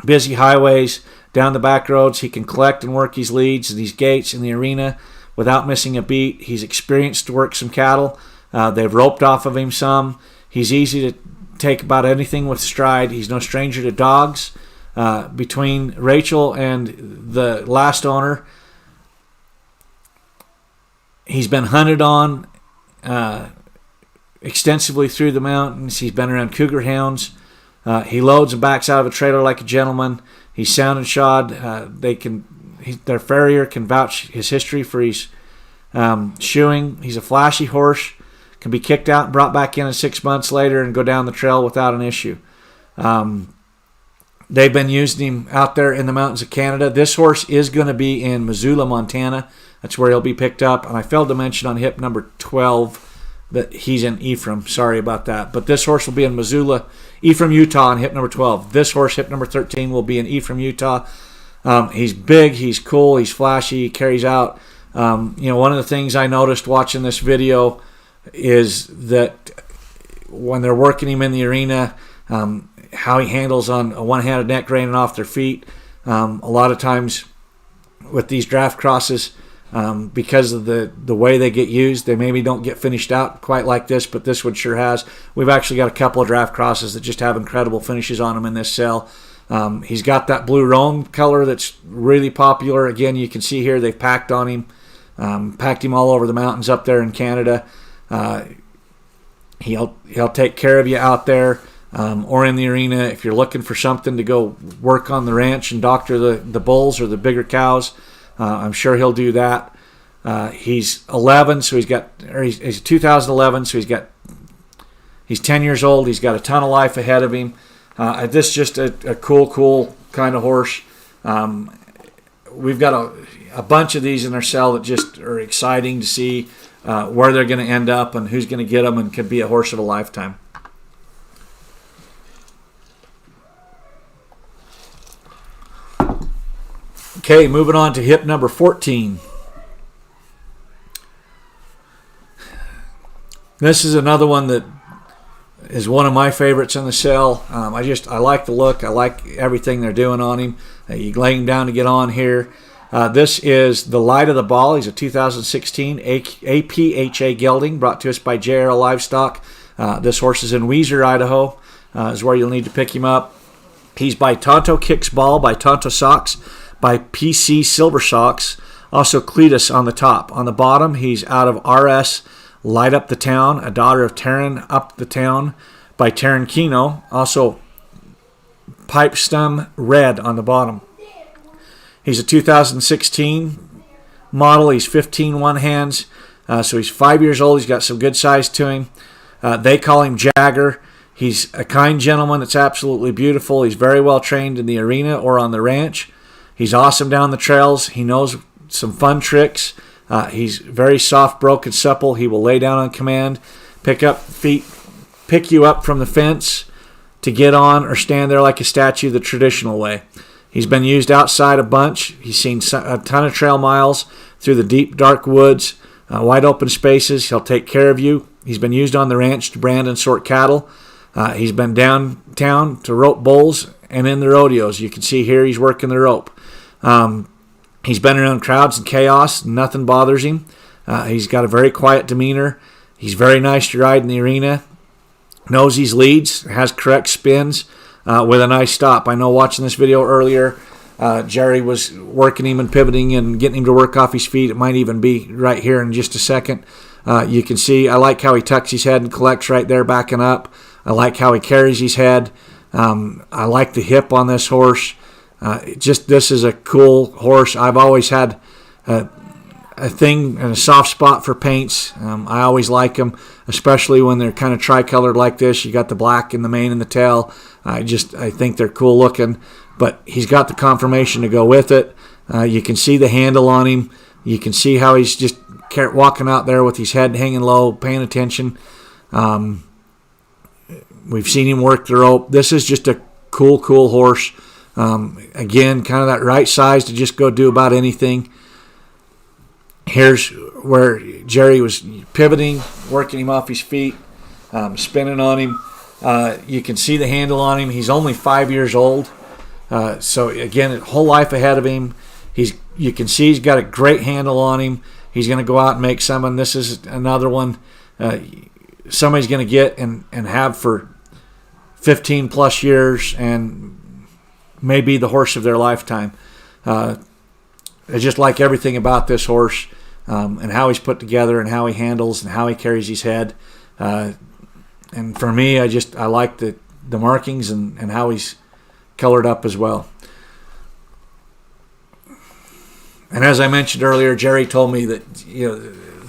busy highways, down the back roads. He can collect and work his leads, these gates in the arena without missing a beat. He's experienced to work some cattle. They've roped off of him some. He's easy to take about anything with stride. He's no stranger to dogs. Between Rachel and the last owner, he's been hunted on extensively through the mountains. He's been around cougar hounds. He loads and backs out of a trailer like a gentleman. He's sound and shod. Their farrier can vouch his history for his shoeing. He's a flashy horse. Can be kicked out and brought back in 6 months later and go down the trail without an issue. They've been using him out there in the mountains of Canada. This horse is going to be in Missoula, Montana. That's where he'll be picked up. And I failed to mention on hip number 12 that he's in Ephraim. Sorry about that. But this horse will be in Missoula, Ephraim, Utah on hip number 12. This horse, hip number 13, will be in Ephraim, Utah. He's big, he's cool, he's flashy, he carries out. One of the things I noticed watching this video is that when they're working him in the arena, how he handles on a one-handed neck reining off their feet. A lot of times with these draft crosses, because of the way they get used, they maybe don't get finished out quite like this, but this one sure has. We've actually got a couple of draft crosses that just have incredible finishes on them in this cell. He's got that blue Rhoone color that's really popular. Again, you can see here they've packed on him, packed him all over the mountains up there in Canada. He'll take care of you out there or in the arena. If you're looking for something to go work on the ranch and doctor the bulls or the bigger cows, I'm sure he'll do that. He's 11, so he's 2011, so he's 10 years old. He's got a ton of life ahead of him. This is just a cool kind of horse. We've got a bunch of these in our cell that just are exciting to see where they're going to end up and who's going to get them, and could be a horse of a lifetime. Okay, moving on to hip number 14. This is another one that is one of my favorites in the cell. I like the look. I like everything they're doing on him. You lay him down to get on here. This is the Light of the Ball. He's a 2016 APHA gelding brought to us by JRL Livestock. This horse is in Weiser, Idaho, is where you'll need to pick him up. He's by Tonto Kicks Ball, by Tonto Socks, by PC Silver Socks, also Cletus on the top. On the bottom, he's out of RS Light Up the Town, a daughter of Terran Up the Town by Terran Kino, also Pipe Stem Red on the bottom. He's a 2016 model. He's 15 one hands, so he's 5 years old. He's got some good size to him. They call him Jagger. He's a kind gentleman that's absolutely beautiful. He's very well trained in the arena or on the ranch. He's awesome down the trails. He knows some fun tricks. He's very soft, broken, supple. He will lay down on command, pick you up from the fence to get on, or stand there like a statue the traditional way. He's been used outside a bunch. He's seen a ton of trail miles through the deep, dark woods, wide open spaces. He'll take care of you. He's been used on the ranch to brand and sort cattle. He's been downtown to rope bulls and in the rodeos. You can see here he's working the rope. He's been around crowds and chaos. Nothing bothers him. He's got a very quiet demeanor. He's very nice to ride in the arena. Knows his leads. Has correct spins with a nice stop. I know watching this video earlier, Jerry was working him and pivoting and getting him to work off his feet. It might even be right here in just a second. You can see I like how he tucks his head and collects right there backing up. I like how he carries his head. I like the hip on this horse. This is a cool horse. I've always had a thing and a soft spot for paints. I always like them, especially when they're kind of tricolored like this. You got the black in the mane and the tail. I think they're cool looking, but he's got the conformation to go with it. You can see the handle on him. You can see how he's just walking out there with his head hanging low, paying attention. We've seen him work the rope. This is just a cool horse. Again, kind of that right size to just go do about anything. Here's where Jerry was pivoting, working him off his feet, spinning on him. You can see the handle on him. He's only 5 years old. So again, a whole life ahead of him. You can see he's got a great handle on him. He's going to go out and make some, and this is another one somebody's going to get and have for 15 plus years and may be the horse of their lifetime. I just like everything about this horse, and how he's put together and how he handles and how he carries his head. And for me, I like the markings and how he's colored up as well. And as I mentioned earlier, Jerry told me that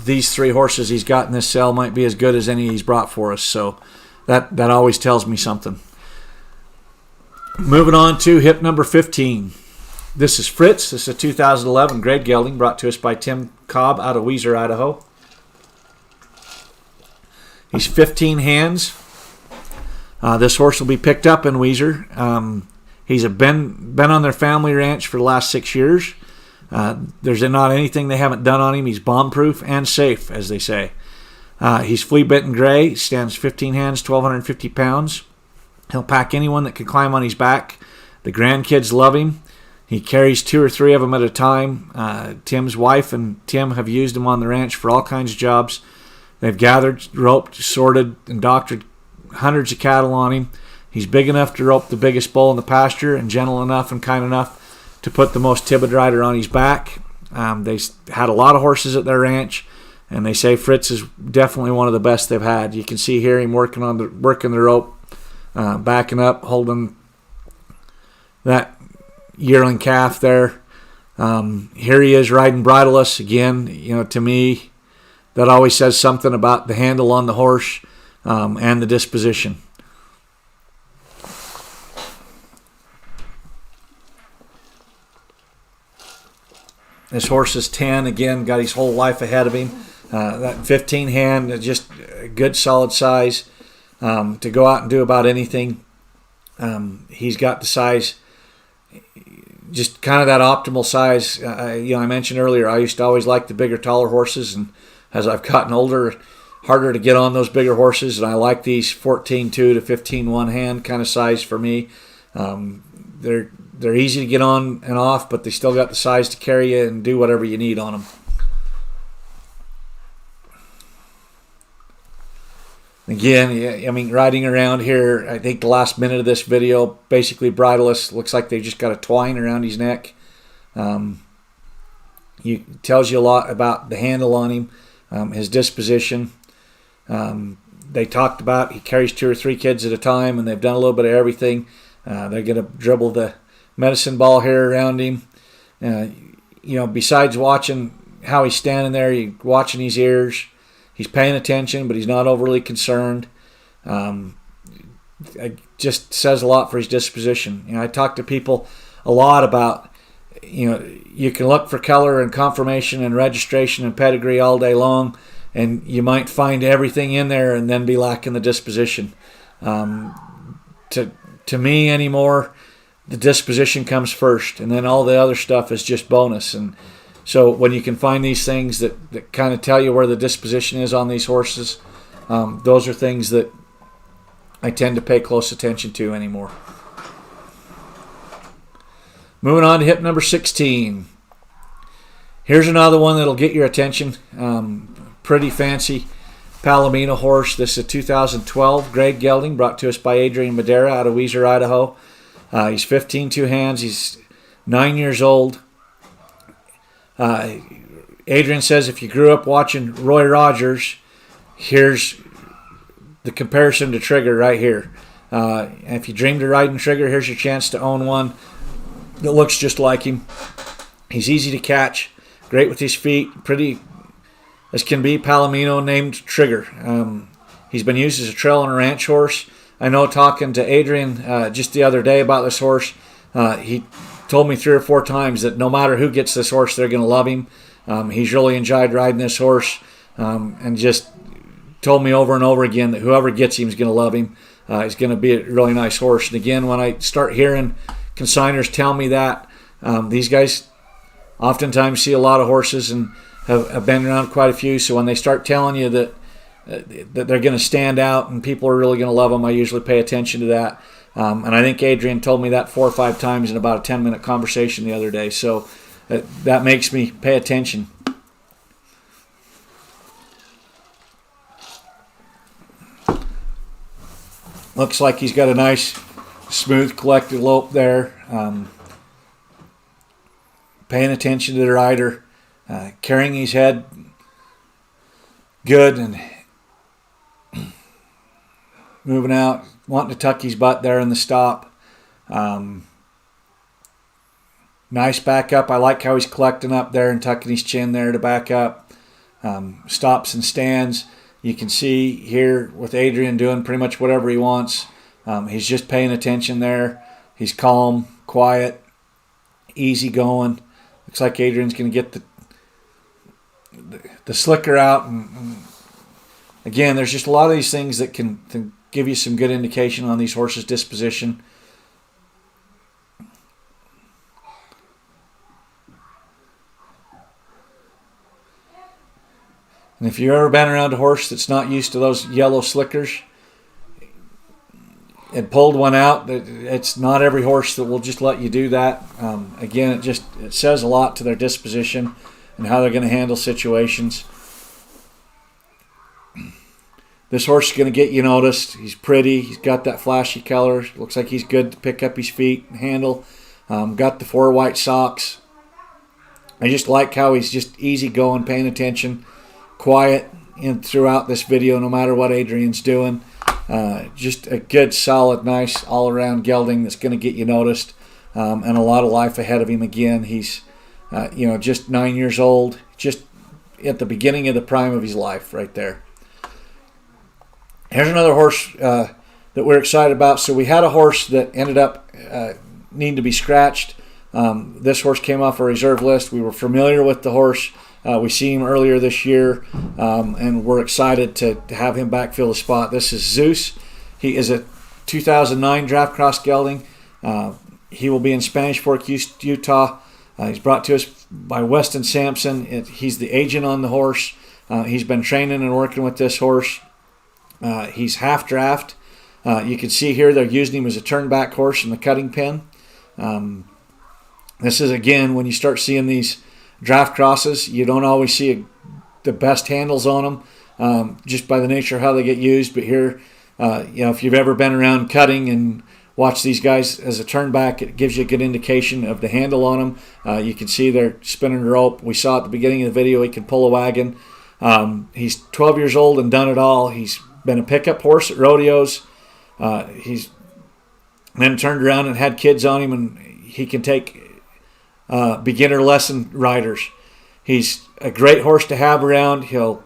these 3 horses he's got in this cell might be as good as any he's brought for us. So that always tells me something. Moving on to hip number 15. This is Fritz. This is a 2011 grade gelding brought to us by Tim Cobb out of Weiser, Idaho. He's 15 hands. This horse will be picked up in Weiser. He's been on their family ranch for the last 6 years. There's not anything they haven't done on him. He's bomb-proof and safe, as they say. He's flea-bitten gray, stands 15 hands, 1,250 pounds. He'll pack anyone that can climb on his back. The grandkids love him. He carries 2 or 3 of them at a time. Tim's wife and Tim have used him on the ranch for all kinds of jobs. They've gathered, roped, sorted, and doctored hundreds of cattle on him. He's big enough to rope the biggest bull in the pasture and gentle enough and kind enough to put the most timid rider on his back. They had a lot of horses at their ranch, and they say Fritz is definitely one of the best they've had. You can see here him working the rope, backing up, holding that yearling calf there. Here he is riding bridleless again. To me, that always says something about the handle on the horse and the disposition. This horse is 10, again, got his whole life ahead of him. That 15 hand, just a good solid size to go out and do about anything. He's got the size, just kind of that optimal size. I mentioned earlier, I used to always like the bigger, taller horses, and as I've gotten older, harder to get on those bigger horses, and I like these 14.2 to 15.1 hand kind of size for me. They're easy to get on and off, but they still got the size to carry you and do whatever you need on them. Again, riding around here, I think the last minute of this video, basically bridleless, looks like they just got a twine around his neck. Tells you a lot about the handle on him, his disposition. They talked about he carries 2 or 3 kids at a time, and they've done a little bit of everything. They're going to dribble the medicine ball here around him. Besides watching how he's standing there, you're watching his ears. He's paying attention, but he's not overly concerned. It just says a lot for his disposition. I talk to people a lot about, you can look for color and conformation and registration and pedigree all day long, and you might find everything in there and then be lacking the disposition. To me anymore, the disposition comes first, and then all the other stuff is just bonus. And so when you can find these things that kind of tell you where the disposition is on these horses, those are things that I tend to pay close attention to anymore. Moving on to hip number 16. Here's another one that'll get your attention. Pretty fancy Palomino horse. This is a 2012 grade gelding brought to us by Adrian Madera out of Weiser, Idaho. He's 15.2 hands. He's 9 years old. Adrian says if you grew up watching Roy Rogers, here's the comparison to Trigger right here. And if you dreamed of riding Trigger, here's your chance to own one that looks just like him. He's easy to catch, great with his feet, pretty as can be. Palomino named Trigger. He's been used as a trail and a ranch horse. I know talking to Adrian just the other day about this horse, he told me 3 or 4 times that no matter who gets this horse, they're going to love him. He's really enjoyed riding this horse, and just told me over and over again that whoever gets him is going to love him. He's going to be a really nice horse. And again, when I start hearing consigners tell me that, these guys oftentimes see a lot of horses and have been around quite a few. So when they start telling you that they're going to stand out and people are really going to love them, I usually pay attention to that. And I think Adrian told me that 4 or 5 times in about a 10-minute conversation the other day. So that makes me pay attention. Looks like he's got a nice, smooth, collected lope there. Paying attention to the rider. Carrying his head good and moving out. Wanting to tuck his butt there in the stop. Nice back up. I like how he's collecting up there and tucking his chin there to back up. Stops and stands. You can see here with Adrian doing pretty much whatever he wants. He's just paying attention there. He's calm, quiet, easy going. Looks like Adrian's going to get the slicker out. And again, there's just a lot of these things that can give you some good indication on these horses' disposition. And if you've ever been around a horse that's not used to those yellow slickers and pulled one out, it's not every horse that will just let you do that. Again, it says a lot to their disposition and how they're going to handle situations. This horse is going to get you noticed. He's pretty. He's got that flashy color. Looks like he's good to pick up his feet and handle. Got the 4 white socks. I just like how he's just easy going, paying attention. Quiet in throughout this video, no matter what Adrian's doing. Just a good, solid, nice, all-around gelding that's going to get you noticed, and a lot of life ahead of him. Again, he's just 9 years old, just at the beginning of the prime of his life, right there. Here's another horse that we're excited about. So we had a horse that ended up needing to be scratched. This horse came off our reserve list. We were familiar with the horse. We seen him earlier this year, and we're excited to have him backfill the spot. This is Zeus. He is a 2009 draft cross gelding. He will be in Spanish Fork, Utah. He's brought to us by Weston Sampson. He's the agent on the horse. He's been training and working with this horse. He's half draft. You can see here they're using him as a turnback horse in the cutting pen. This is, again, when you start seeing these draft crosses, you don't always see the best handles on them, just by the nature of how they get used. But here, if you've ever been around cutting and watched these guys as a turnback, it gives you a good indication of the handle on them. You can see they're spinning the rope. We saw at the beginning of the video he can pull a wagon. He's 12 years old and done it all. He's been a pickup horse at rodeos. He's then turned around and had kids on him, and he can take beginner lesson riders. He's a great horse to have around. He'll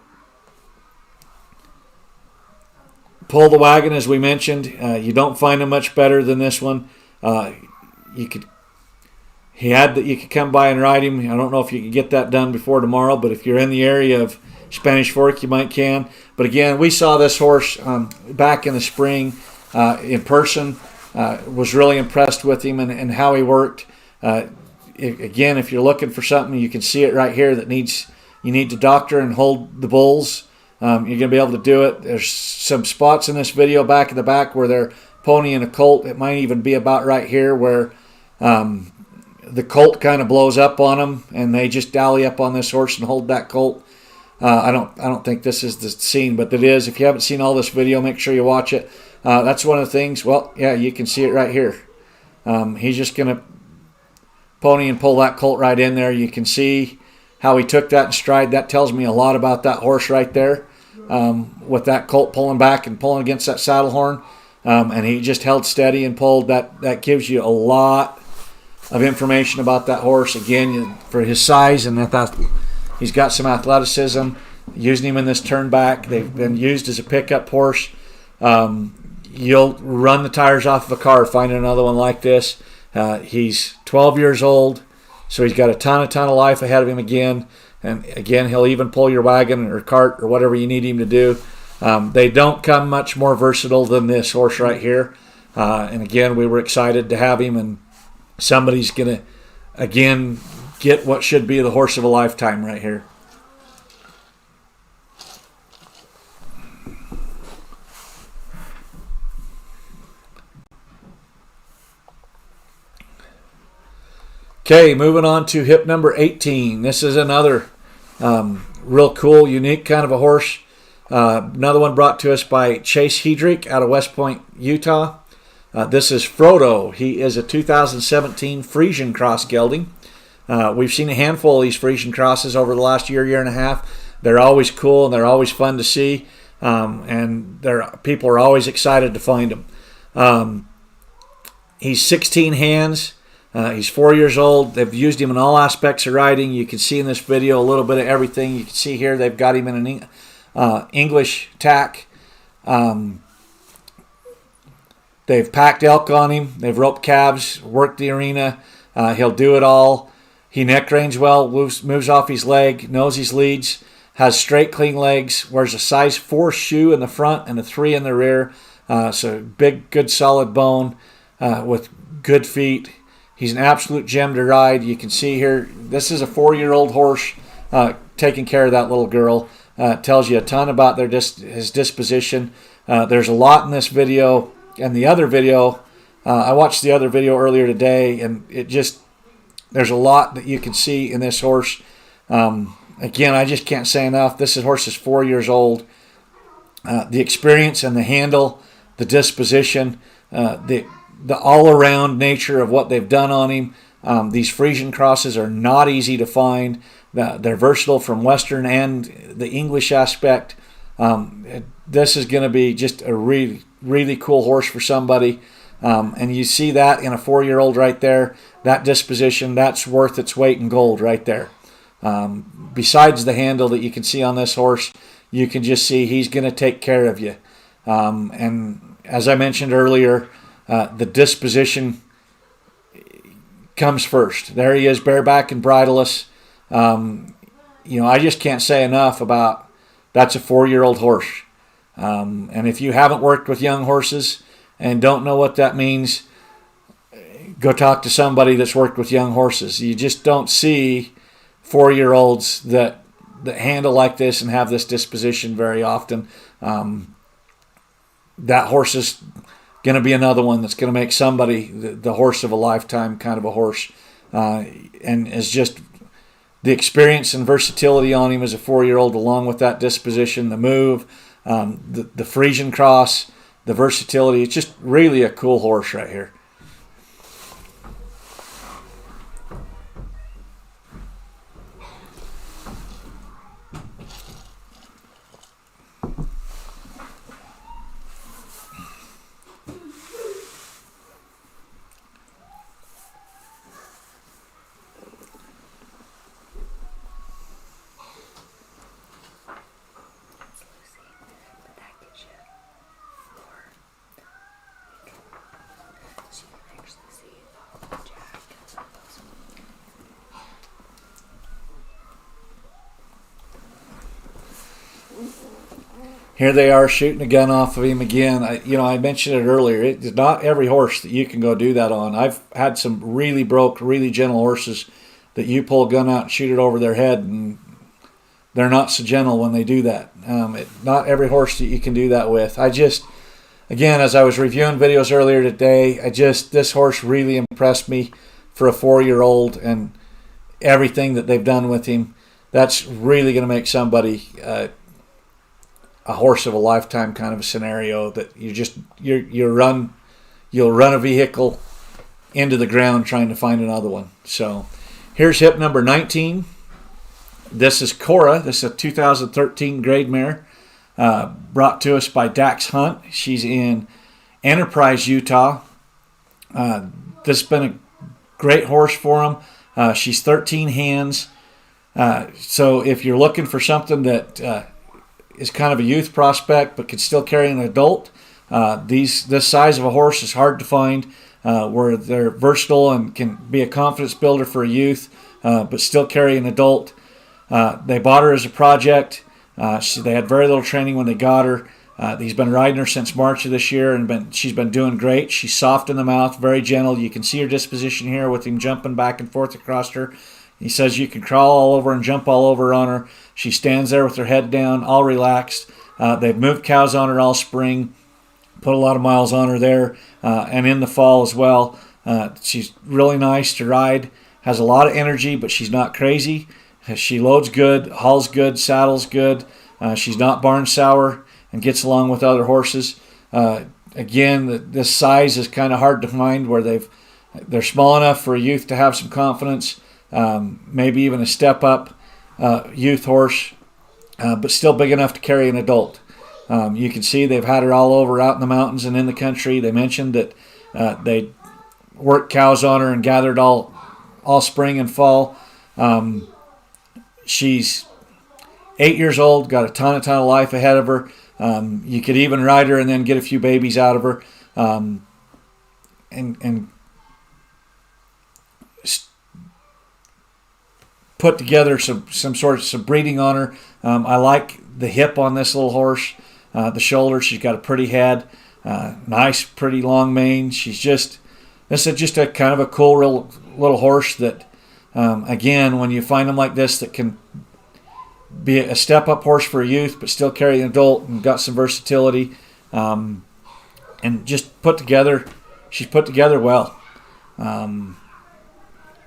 pull the wagon, as we mentioned. You don't find him much better than this one. You could come by and ride him. I don't know if you could get that done before tomorrow, but if you're in the area of Spanish Fork, you might can. But again, we saw this horse back in the spring in person. Was really impressed with him and how he worked. Again, if you're looking for something, you can see it right here that you need to doctor and hold the bulls. You're going to be able to do it. There's some spots in this video back in the back where they're ponying a colt. It might even be about right here where the colt kind of blows up on them, and they just dally up on this horse and hold that colt. I don't think this is the scene, but it is. If you haven't seen all this video, make sure you watch it. That's one of the things. Well, yeah, you can see it right here. He's just going to pony and pull that colt right in there. You can see how he took that in stride. That tells me a lot about that horse right there, with that colt pulling back and pulling against that saddle horn. And he just held steady and pulled. That gives you a lot of information about that horse. Again, for his size, and that he's got some athleticism. Using him in this turn back. They've been used as a pickup horse. You'll run the tires off of a car finding another one like this. He's 12 years old, so he's got a ton of life ahead of him again. And again, he'll even pull your wagon or cart or whatever you need him to do. They don't come much more versatile than this horse right here. And again, we were excited to have him, and somebody's going to, again, get what should be the horse of a lifetime right here. Okay, moving on to hip number 18. This is another real cool, unique kind of a horse. Another one brought to us by Chase Hedrick out of West Point, Utah. This is Frodo. He is a 2017 Friesian cross gelding. We've seen a handful of these Friesian crosses over the last year and a half. They're always cool and they're always fun to see, and people are always excited to find them. He's 16 hands. He's 4 years old. They've used him in all aspects of riding. You can see in this video a little bit of everything. You can see here they've got him in an English tack. They've packed elk on him. They've roped calves, worked the arena. He'll do it all. He neck reins well, moves off his leg, knows his leads, has straight, clean legs, wears a size 4 shoe in the front and a 3 in the rear. So big, good, solid bone with good feet. He's an absolute gem to ride. You can see here, this is a 4-year-old horse taking care of that little girl. Tells you a ton about his disposition. There's a lot in this video. And the other video, I watched the other video earlier today, and there's a lot that you can see in this horse. Again, I just can't say enough. This horse is 4 years old. The experience and the handle, the disposition, the all-around nature of what they've done on him. These Friesian crosses are not easy to find. They're versatile from Western and the English aspect. This is going to be just a really, really cool horse for somebody. And you see that in a 4-year-old right there. That disposition, that's worth its weight in gold right there. Besides the handle that you can see on this horse, you can just see he's going to take care of you. And as I mentioned earlier, the disposition comes first. There he is, bareback and bridleless. I just can't say enough about that's a 4-year-old horse. And if you haven't worked with young horses and don't know what that means, go talk to somebody that's worked with young horses. You just don't see 4-year-olds that handle like this and have this disposition very often. That horse is going to be another one that's going to make somebody the horse of a lifetime kind of a horse. And is just the experience and versatility on him as a 4-year-old, along with that disposition, the move, the Friesian cross, the versatility. It's just really a cool horse right here. Here they are shooting a gun off of him again. I mentioned it earlier. It's not every horse that you can go do that on. I've had some really broke, really gentle horses that you pull a gun out and shoot it over their head, and they're not so gentle when they do that. Not every horse that you can do that with. Again, as I was reviewing videos earlier today, this horse really impressed me for a 4-year-old, and everything that they've done with him. That's really going to make somebody a horse of a lifetime kind of a scenario that you'll run a vehicle into the ground trying to find another one. So here's hip number 19. This is Cora. This is a 2013 grade mare brought to us by Dax Hunt. She's in Enterprise, Utah. This has been a great horse for him. She's 13 hands. So if you're looking for something that is kind of a youth prospect but can still carry an adult, this size of a horse is hard to find, where they're versatile and can be a confidence builder for a youth, but still carry an adult. They bought her as a project. They had very little training when they got her. He's been riding her since March of this year, and she's been doing great. She's soft in the mouth, very gentle. You can see her disposition here with him jumping back and forth across her. He says you can crawl all over and jump all over on her. She stands there with her head down, all relaxed. They've moved cows on her all spring, put a lot of miles on her there, and in the fall as well. She's really nice to ride. has a lot of energy, but she's not crazy. She loads good, hauls good, saddles good. She's not barn sour and gets along with other horses. Again, this size is kind of hard to find where they're small enough for a youth to have some confidence, maybe even a step up youth horse, but still big enough to carry an adult. You can see they've had her all over out in the mountains and in the country. They mentioned that they worked cows on her and gathered all spring and fall. She's 8 years old, got a ton of life ahead of her. You could even ride her and then get a few babies out of her, and put together some breeding on her. I like the hip on this little horse, the shoulder. She's got a pretty head, nice, pretty long mane. This is just a kind of a cool little horse that, again, when you find them like this that can be a step-up horse for a youth but still carry an adult and got some versatility, and just she's put together well.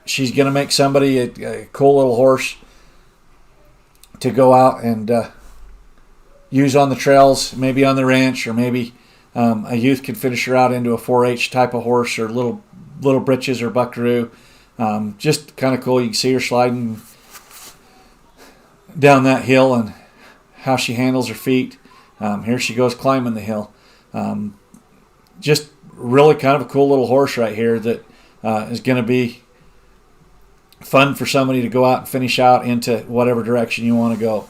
She's going to make somebody a cool little horse to go out and use on the trails, maybe on the ranch, or maybe a youth could finish her out into a 4-H type of horse, or little britches or buckaroo. Just kind of cool. You can see her sliding down that hill and how she handles her feet. Here she goes climbing the hill. Just really kind of a cool little horse right here that is going to be fun for somebody to go out and finish out into whatever direction you want to go.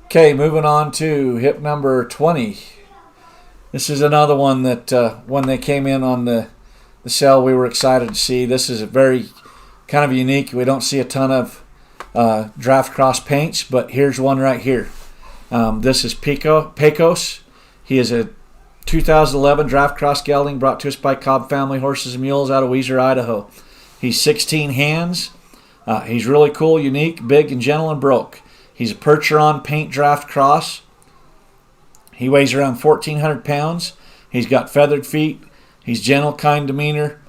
Okay, moving on to hip number 20. This is another one that when they came in on the sale, we were excited to see. This is a very kind of unique. We don't see a ton of draft cross paints, but here's one right here. This is Pecos. He is a 2011 draft cross gelding brought to us by Cobb Family Horses and Mules out of Weiser, Idaho. He's 16 hands. He's really cool, unique, big, and gentle and broke. He's a Percheron paint draft cross. He weighs around 1,400 pounds. He's got feathered feet. He's gentle, kind demeanor.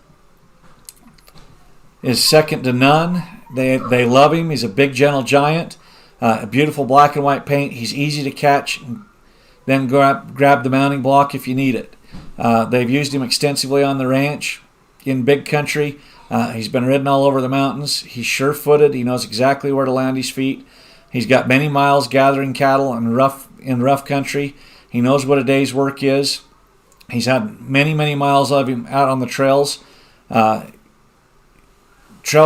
Is second to none. They love him. He's a big, gentle giant. A beautiful black and white paint. He's easy to catch. And then grab the mounting block if you need it. They've used him extensively on the ranch in big country. He's been ridden all over the mountains. He's sure-footed. He knows exactly where to land his feet. He's got many miles gathering cattle in rough country. He knows what a day's work is. He's had many miles of him out on the trails. Trail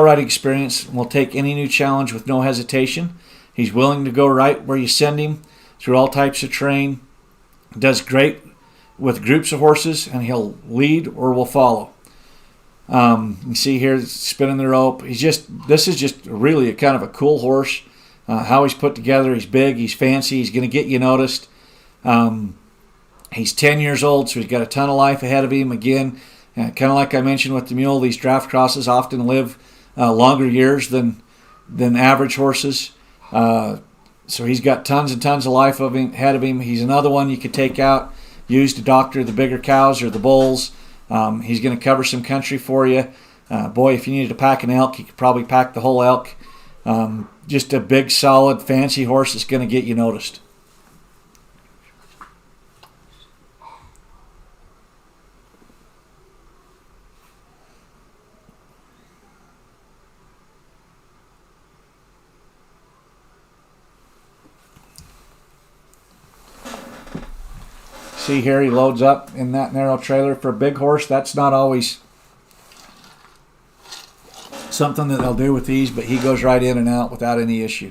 riding experience will take any new challenge with no hesitation. He's willing to go right where you send him through all types of terrain. Does great with groups of horses, and he'll lead or will follow. You see here spinning the rope. This is just really a kind of a cool horse. How he's put together. He's big. He's fancy. He's going to get you noticed. He's 10 years old, so he's got a ton of life ahead of him. Again, kind of like I mentioned with the mule, these draft crosses often live longer years than average horses. So he's got tons and tons of life ahead of him. He's another one you could take out, use to doctor the bigger cows or the bulls. He's going to cover some country for you. Boy, if you needed to pack an elk, you could probably pack the whole elk. Just a big, solid, fancy horse that's going to get you noticed. See here, he loads up in that narrow trailer. For a big horse, that's not always something that they'll do with these, but he goes right in and out without any issue.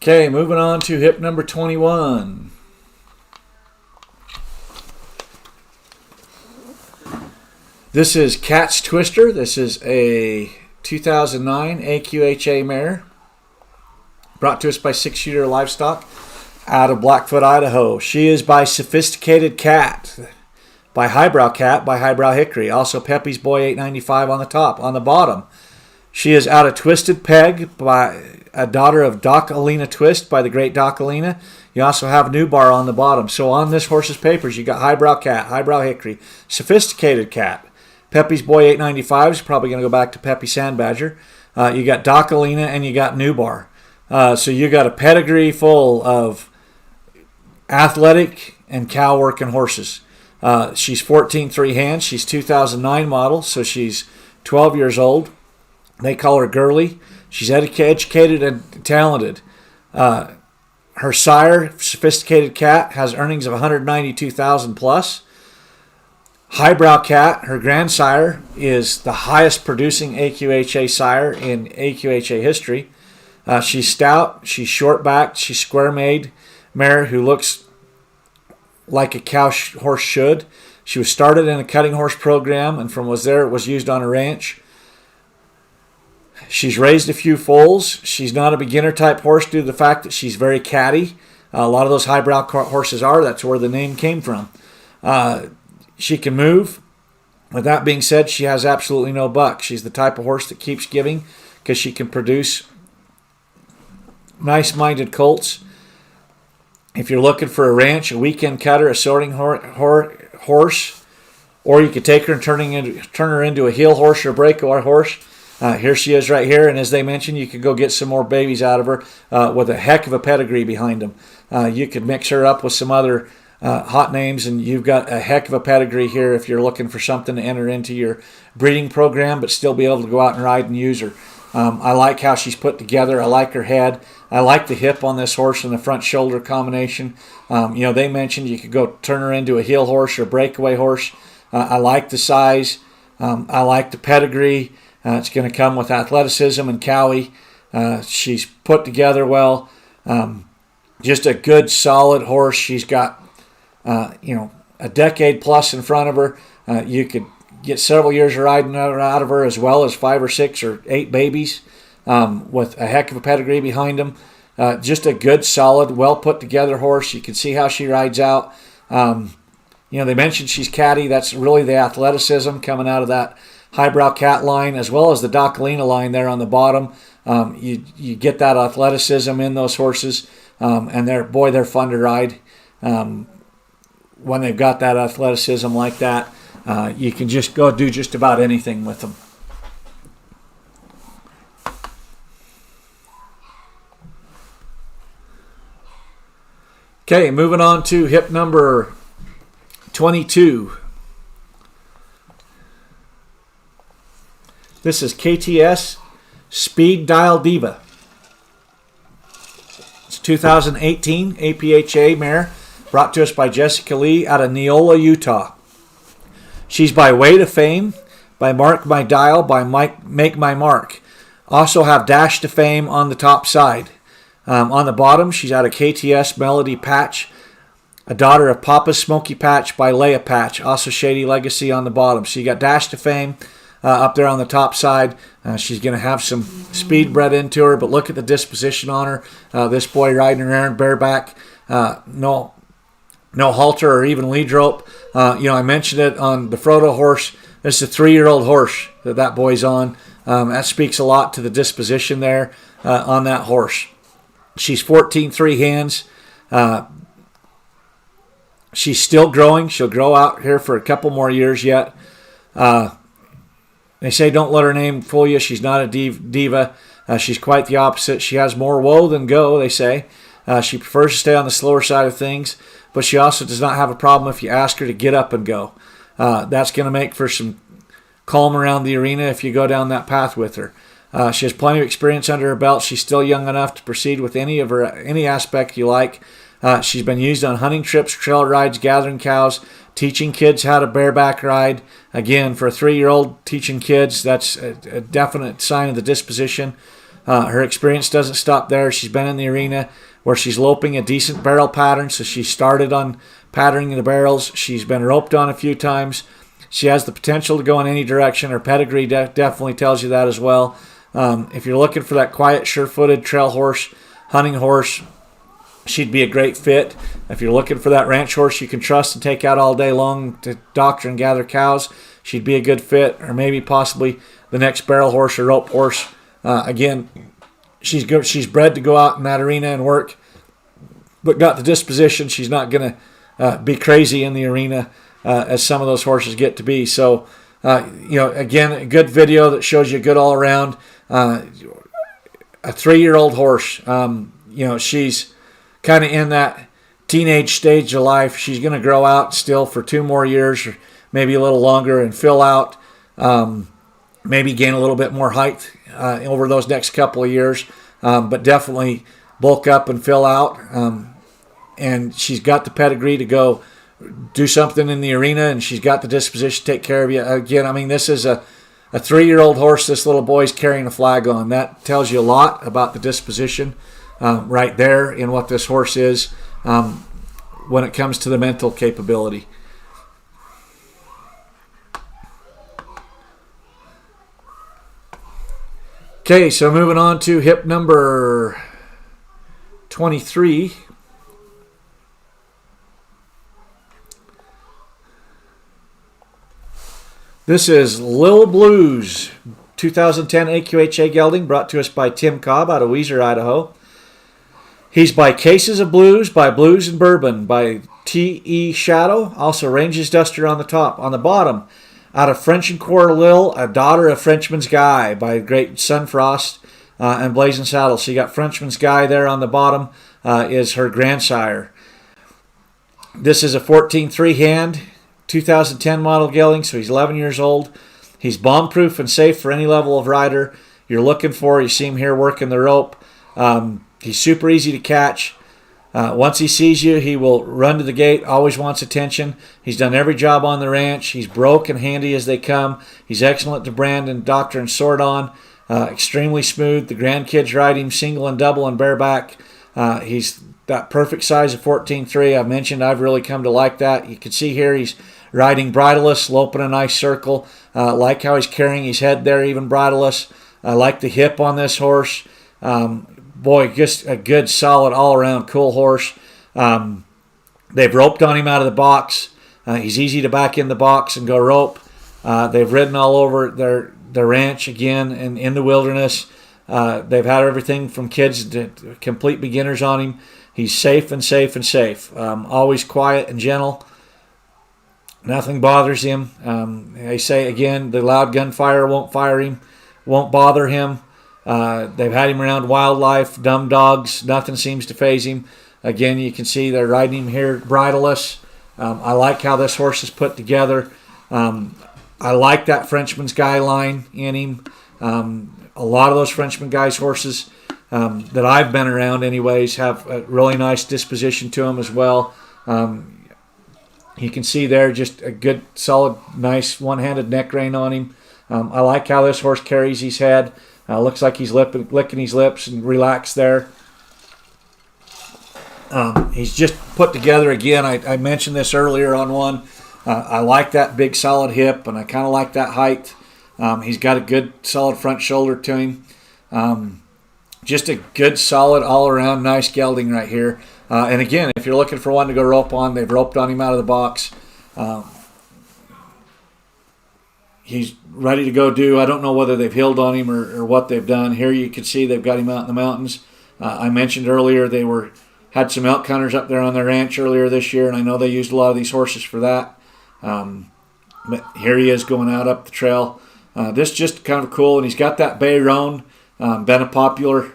Okay, moving on to hip number 21. This is Cat's Twister. This is a 2009 AQHA mare brought to us by 6 Shooter Livestock out of Blackfoot, Idaho. She is by Sophisticated Cat, by Highbrow Hickory. Also Pepe's Boy 895 on the top. On the bottom, she is out of Twisted Peg, by a daughter of Doc Alina Twist by the great Doc Alina. You also have New Bar on the bottom. So on this horse's papers, you got Highbrow Hickory, Sophisticated Cat. Pepe's Boy 895 is probably going to go back to Pepe Sandbadger. You got Doc Alina and you got New Bar. So you got a pedigree full of athletic and cow working horses. She's 14 hands. She's 2009 model, so she's 12 years old. They call her Girly. She's educated and talented. Her sire, Sophisticated Cat, has earnings of $192,000 plus. Highbrow Cat, her grandsire, is the highest producing AQHA sire in AQHA history. She's stout, she's short-backed, she's square-made mare who looks like a cow horse should. She was started in a cutting horse program, and from was there it was used on a ranch. She's raised a few foals. She's not a beginner type horse due to the fact that she's very catty. A lot of those highbrow horses are. That's where the name came from. She can move. With that being said, she has absolutely no buck. She's the type of horse that keeps giving because she can produce nice-minded colts. If you're looking for a ranch, a weekend cutter, a sorting horse, or you could take her and turn her into a heel horse or a breakaway horse, here she is right here. And as they mentioned, you could go get some more babies out of her with a heck of a pedigree behind them. You could mix her up with some other hot names, and you've got a heck of a pedigree here if you're looking for something to enter into your breeding program but still be able to go out and ride and use her. I like how she's put together. I like her head. I like the hip on this horse and the front shoulder combination. They mentioned you could go turn her into a heel horse or a breakaway horse. I like the size. I like the pedigree. It's going to come with athleticism and cowie. She's put together well. Just a good, solid horse. She's got a decade plus in front of her. You could get several years of riding out of her, as well as 5 or 6 or 8 babies with a heck of a pedigree behind them. Just a good, solid, well put together horse. You can see how she rides out. They mentioned she's catty. That's really the athleticism coming out of that Highbrow Cat line, as well as the Doc Alina line there on the bottom. You get that athleticism in those horses, and they're fun to ride. When they've got that athleticism like that, you can just go do just about anything with them. Okay, moving on to hip number 22. This is KTS Speed Dial Diva. It's 2018 APHA mare brought to us by Jessica Lee out of Neola, Utah. She's by Way to Fame, by Mark My Dial, by Make My Mark. Also have Dash to Fame on the top side. On the bottom, she's out of KTS Melody Patch, a daughter of Papa's Smoky Patch by Leia Patch. Also Shady Legacy on the bottom. So you got Dash to Fame up there on the top side. She's going to have some speed bred into her, but look at the disposition on her. This boy riding around bareback, no halter or even lead rope. I mentioned it on the Frodo horse. This is a 3-year-old horse that boy's on. That speaks a lot to the disposition there on that horse. She's 14 hands. She's still growing. She'll grow out here for a couple more years yet. They say don't let her name fool you. She's not a diva. She's quite the opposite. She has more woe than go, they say. She prefers to stay on the slower side of things, but she also does not have a problem if you ask her to get up and go. That's going to make for some calm around the arena if you go down that path with her. She has plenty of experience under her belt. She's still young enough to proceed with any aspect you like. She's been used on hunting trips, trail rides, gathering cows, teaching kids how to bareback ride. Again, for a 3-year-old teaching kids, that's a definite sign of the disposition. Her experience doesn't stop there. She's been in the arena where she's loping a decent barrel pattern, so she started on patterning the barrels. She's been roped on a few times. She has the potential to go in any direction. Her pedigree definitely tells you that as well. If you're looking for that quiet, sure-footed trail horse, hunting horse, she'd be a great fit. If you're looking for that ranch horse you can trust and take out all day long to doctor and gather cows, she'd be a good fit. Or maybe possibly the next barrel horse or rope horse. Again, she's good. She's bred to go out in that arena and work, but got the disposition. She's not going to be crazy in the arena as some of those horses get to be. So, again, a good video that shows you good all around. A 3-year-old horse. She's kind of in that teenage stage of life. She's going to grow out still for 2 more years, or maybe a little longer, and fill out. Maybe gain a little bit more height over those next couple of years, but definitely bulk up and fill out. And she's got the pedigree to go do something in the arena, and she's got the disposition to take care of you. Again, I mean, this is a 3-year-old horse this little boy's carrying a flag on. That tells you a lot about the disposition right there in what this horse is when it comes to the mental capability. Okay, so moving on to hip number 23. This is Lil Blues, 2010 AQHA gelding, brought to us by Tim Cobb out of Weiser, Idaho. He's by Cases of Blues, by Blues and Bourbon, by T.E. Shadow, also Ranges Duster on the top. On the bottom, out of French and Quarter Lil, a daughter of Frenchman's Guy, by great Sunfrost and Blazing Saddle. So you got Frenchman's Guy there on the bottom, is her grandsire. This is a 14-3 hand, 2010 model gelding, so he's 11 years old. He's bomb-proof and safe for any level of rider you're looking for. You see him here working the rope. He's super easy to catch. Once he sees you, he will run to the gate, always wants attention. He's done every job on the ranch. He's broke and handy as they come. He's excellent to brand and doctor and sort on. Extremely smooth. The grandkids ride him single and double and bareback. He's that perfect size of 14-3. I've mentioned I've really come to like that. You can see here he's riding bridleless, loping a nice circle. Like how he's carrying his head there, even bridleless. I like the hip on this horse. Boy, just a good, solid, all-around cool horse. They've roped on him out of the box. He's easy to back in the box and go rope. They've ridden all over their ranch again and in the wilderness. They've had everything from kids to complete beginners on him. He's safe and safe and safe. Always quiet and gentle. Nothing bothers him. They say, again, the loud gunfire won't bother him. They've had him around wildlife, dumb dogs. Nothing seems to faze him. Again, you can see they're riding him here bridleless. I like how this horse is put together. I like that Frenchman's Guy line in him. A lot of those Frenchman Guy's horses that I've been around anyways have a really nice disposition to them as well. You can see there just a good, solid, nice one-handed neck rein on him. I like how this horse carries his head. Looks like he's licking his lips and relaxed there. He's just put together again. I mentioned this earlier on one. I like that big solid hip, and I kind of like that height. He's got a good solid front shoulder to him. Just a good solid all-around nice gelding right here. And again, if you're looking for one to go rope on, they've roped on him out of the box. He's ready to go do. I don't know whether they've hilled on him or what they've done. Here you can see they've got him out in the mountains. I mentioned earlier they had some elk hunters up there on their ranch earlier this year, and I know they used a lot of these horses for that. But here he is going out up the trail. This is just kind of cool, and he's got that bay Rhoone. Been a popular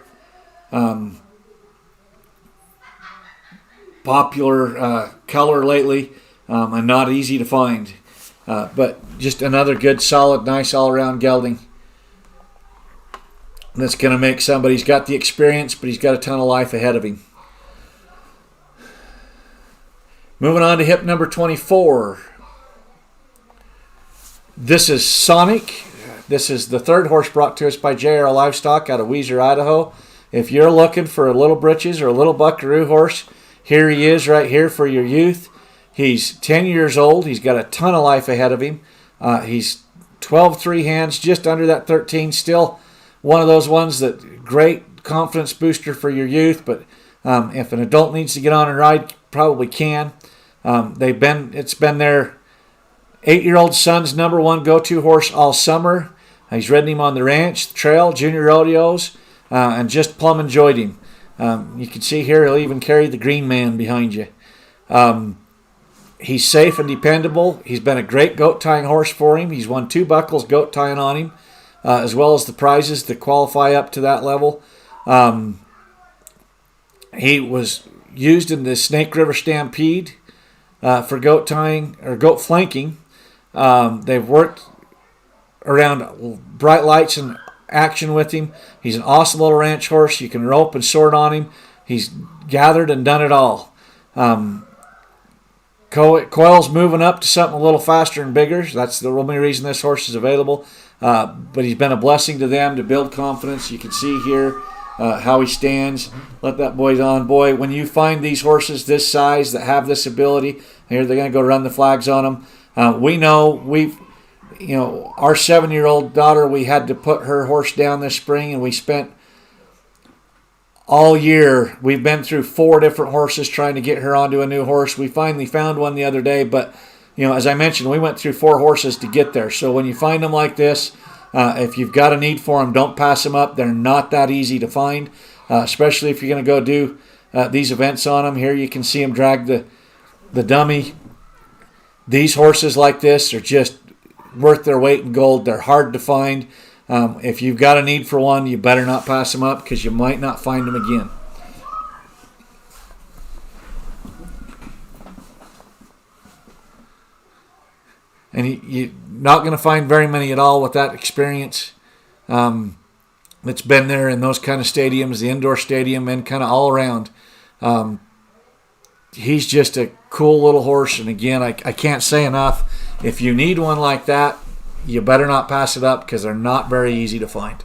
color lately, and not easy to find. But just another good, solid, nice all-around gelding. That's going to make somebody. He's got the experience, but he's got a ton of life ahead of him. Moving on to hip number 24. This is Sonic, This is the third horse brought to us by JR Livestock out of Weiser, Idaho. If you're looking for a little britches or a little buckaroo horse, here he is right here for your youth. He's 10 years old. He's got a ton of life ahead of him. He's 12-3 hands, just under that 13. Still one of those ones that great confidence booster for your youth. But if an adult needs to get on and ride, probably can. It's been their 8-year-old son's #1 go-to horse all summer. He's ridden him on the ranch, the trail, junior rodeos, and just plumb enjoyed him. You can see here he'll even carry the green man behind you. He's safe and dependable. He's been a great goat tying horse for him. He's won 2 buckles goat tying on him, as well as the prizes to qualify up to that level. He was used in the Snake River Stampede for goat tying or goat flanking. They've worked around bright lights and action with him. He's an awesome little ranch horse. You can rope and sword on him. He's gathered and done it all. Coil's moving up to something a little faster and bigger. That's the only reason this horse is available. But he's been a blessing to them to build confidence. You can see here how he stands. Let that boy on. Boy, when you find these horses this size that have this ability, here they're going to go run the flags on them. We know our 7-year-old daughter, we had to put her horse down this spring, and we spent all year, we've been through 4 different horses trying to get her onto a new horse. We finally found one the other day, but as I mentioned, we went through 4 horses to get there. So when you find them like this, if you've got a need for them, don't pass them up. They're not that easy to find, especially if you're going to go do these events on them. Here you can see them drag the dummy. These horses like this are just worth their weight in gold. They're hard to find. If you've got a need for one, you better not pass them up because you might not find them again. And you're not going to find very many at all with that experience that's been there in those kind of stadiums, the indoor stadium, and kind of all around. He's just a cool little horse. And again, I can't say enough. If you need one like that, you better not pass it up because they're not very easy to find.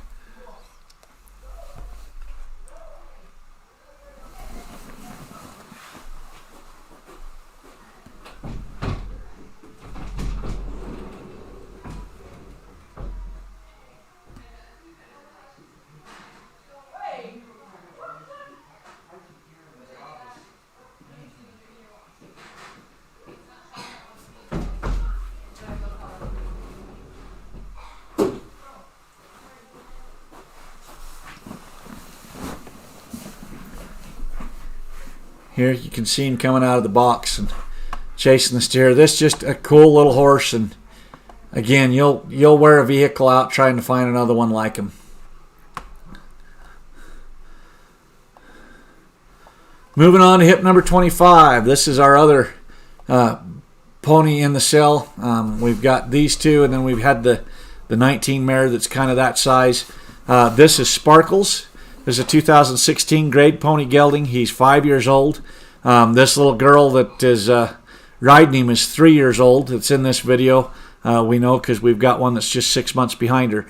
Here you can see him coming out of the box and chasing the steer. This is just a cool little horse, and again, you'll wear a vehicle out trying to find another one like him. Moving on to hip number 25. This is our other pony in the cell. We've got these 2, and then we've had the 19 mare that's kind of that size. This is Sparkles. This is a 2016 grade pony gelding. He's 5 years old. This little girl that is riding him is 3 years old. It's in this video. We know because we've got one that's just 6 months behind her.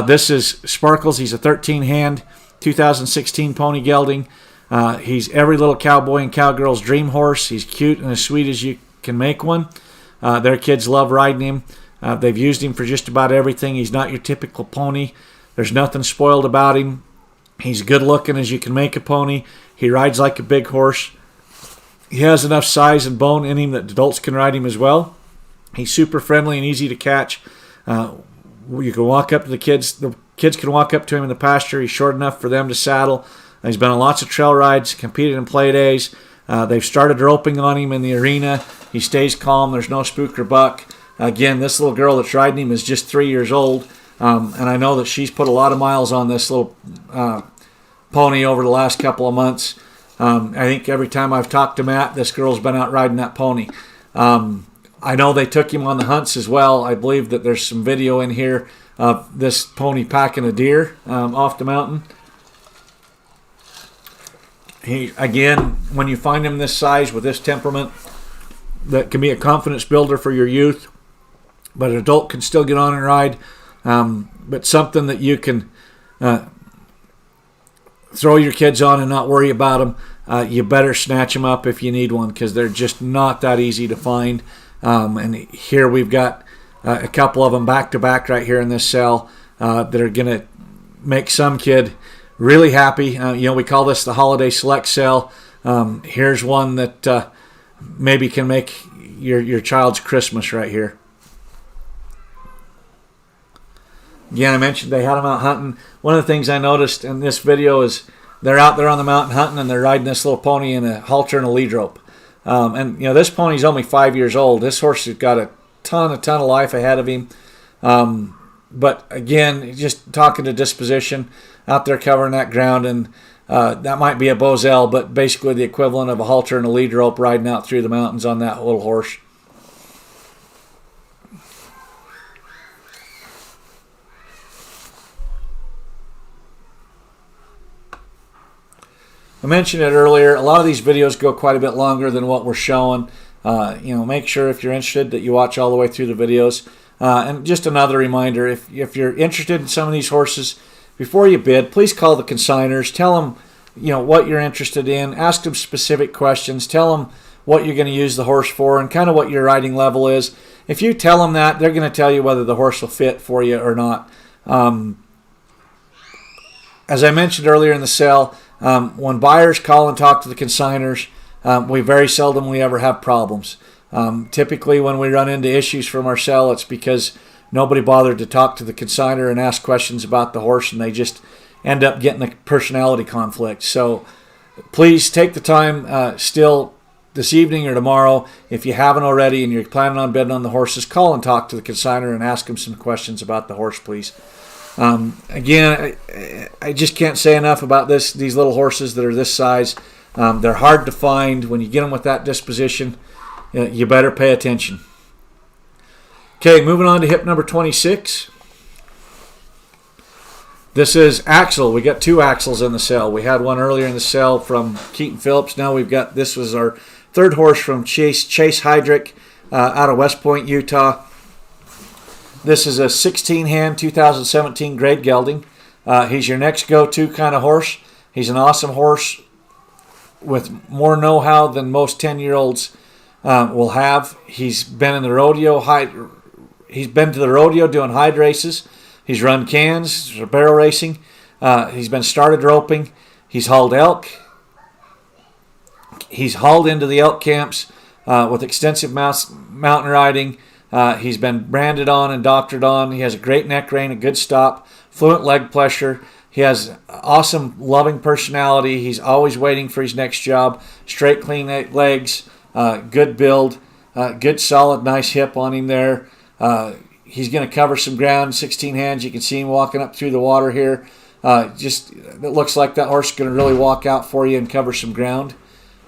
This is Sparkles. He's a 13-hand 2016 pony gelding. He's every little cowboy and cowgirl's dream horse. He's cute and as sweet as you can make one. Their kids love riding him. They've used him for just about everything. He's not your typical pony. There's nothing spoiled about him. He's good looking as you can make a pony. He rides like a big horse. He has enough size and bone in him that adults can ride him as well. He's super friendly and easy to catch. You can walk up to the kids. The kids can walk up to him in the pasture. He's short enough for them to saddle. He's been on lots of trail rides, competed in play days. They've started roping on him in the arena. He stays calm. There's no spook or buck. Again, this little girl that's riding him is just 3 years old. And I know that she's put a lot of miles on this little pony over the last couple of months. I think every time I've talked to Matt, this girl's been out riding that pony. I know they took him on the hunts as well. I believe that there's some video in here of this pony packing a deer off the mountain. Again, when you find him this size with this temperament, that can be a confidence builder for your youth. But an adult can still get on and ride. but something that you can throw your kids on and not worry about them. You better snatch them up if you need one, because they're just not that easy to find. And here we've got a couple of them back to back right here in this cell that are going to make some kid really happy. We call this the holiday select cell. Here's one that maybe can make your child's Christmas right here. Again, I mentioned they had them out hunting. One of the things I noticed in this video is they're out there on the mountain hunting, and they're riding this little pony in a halter and a lead rope. And this pony's only 5 years old. This horse has got a ton of life ahead of him. But again, just talking to disposition, out there covering that ground, and that might be a Bozell, but basically the equivalent of a halter and a lead rope riding out through the mountains on that little horse. I mentioned it earlier, a lot of these videos go quite a bit longer than what we're showing. Make sure if you're interested that you watch all the way through the videos. And just another reminder, if you're interested in some of these horses, before you bid, please call the consigners. Tell them what you're interested in. Ask them specific questions. Tell them what you're going to use the horse for and kind of what your riding level is. If you tell them that, they're going to tell you whether the horse will fit for you or not. As I mentioned earlier in the sale, when buyers call and talk to the consigners, we very seldom ever have problems. Typically when we run into issues from our sale, it's because nobody bothered to talk to the consigner and ask questions about the horse, and they just end up getting a personality conflict. So please take the time still this evening or tomorrow, if you haven't already and you're planning on bidding on the horses, call and talk to the consigner and ask him some questions about the horse, please. Again, I just can't say enough about these little horses that are this size. They're hard to find. When you get them with that disposition, you better pay attention. Okay, moving on to hip number 26. This is Axel. We got two Axels in the sale. We had one earlier in the sale from Keaton Phillips. Now this was our third horse from Chase Heydrich out of West Point, Utah. This is a 16-hand 2017 grade gelding. He's your next go-to kind of horse. He's an awesome horse with more know-how than most 10-year-olds will have. He's been in the rodeo. He's been to the rodeo doing hide races. He's run cans, barrel racing. He's been started roping. He's hauled elk. He's hauled into the elk camps with extensive mountain riding. He's been branded on and doctored on. He has a great neck rein, a good stop, fluent leg pressure. He has awesome, loving personality. He's always waiting for his next job. Straight, clean legs, good build, good, solid, nice hip on him there. He's going to cover some ground, 16 hands. You can see him walking up through the water here. It looks like that horse is going to really walk out for you and cover some ground.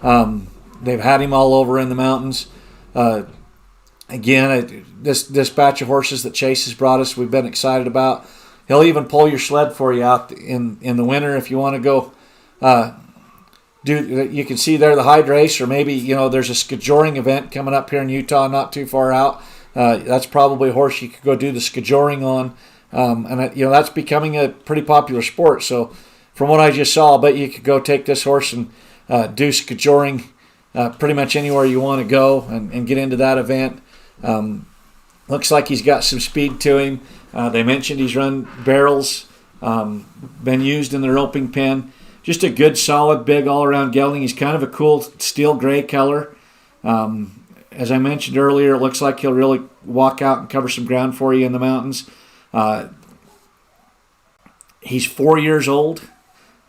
They've had him all over in the mountains. Again, this batch of horses that Chase has brought us, we've been excited about. He'll even pull your sled for you out in the winter if you want to go you can see there the hide race, or maybe there's a skijoring event coming up here in Utah not too far out. That's probably a horse you could go do the skijoring on, and that's becoming a pretty popular sport. So from what I just saw, I bet you could go take this horse and do skijoring pretty much anywhere you want to go and get into that event. Looks like he's got some speed to him. They mentioned he's run barrels, been used in the roping pen. Just a good, solid, big all-around gelding. He's kind of a cool steel gray color. As I mentioned earlier, it looks like he'll really walk out and cover some ground for you in the mountains. He's 4 years old,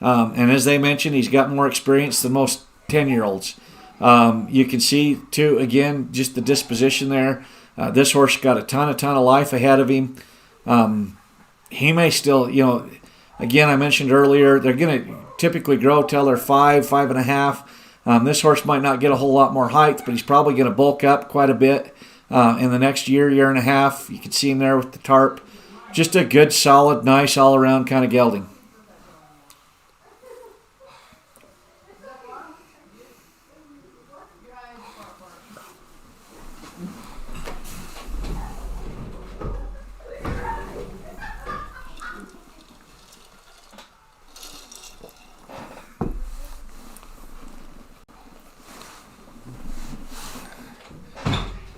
and as they mentioned, he's got more experience than most 10-year-olds. You can see, too, again, just the disposition there. This horse got a ton of life ahead of him. He may still, again, I mentioned earlier, they're going to typically grow till they're 5.5. This horse might not get a whole lot more height, but he's probably going to bulk up quite a bit in the next year and a half. You can see him there with the tarp. Just a good, solid, nice, all-around kind of gelding.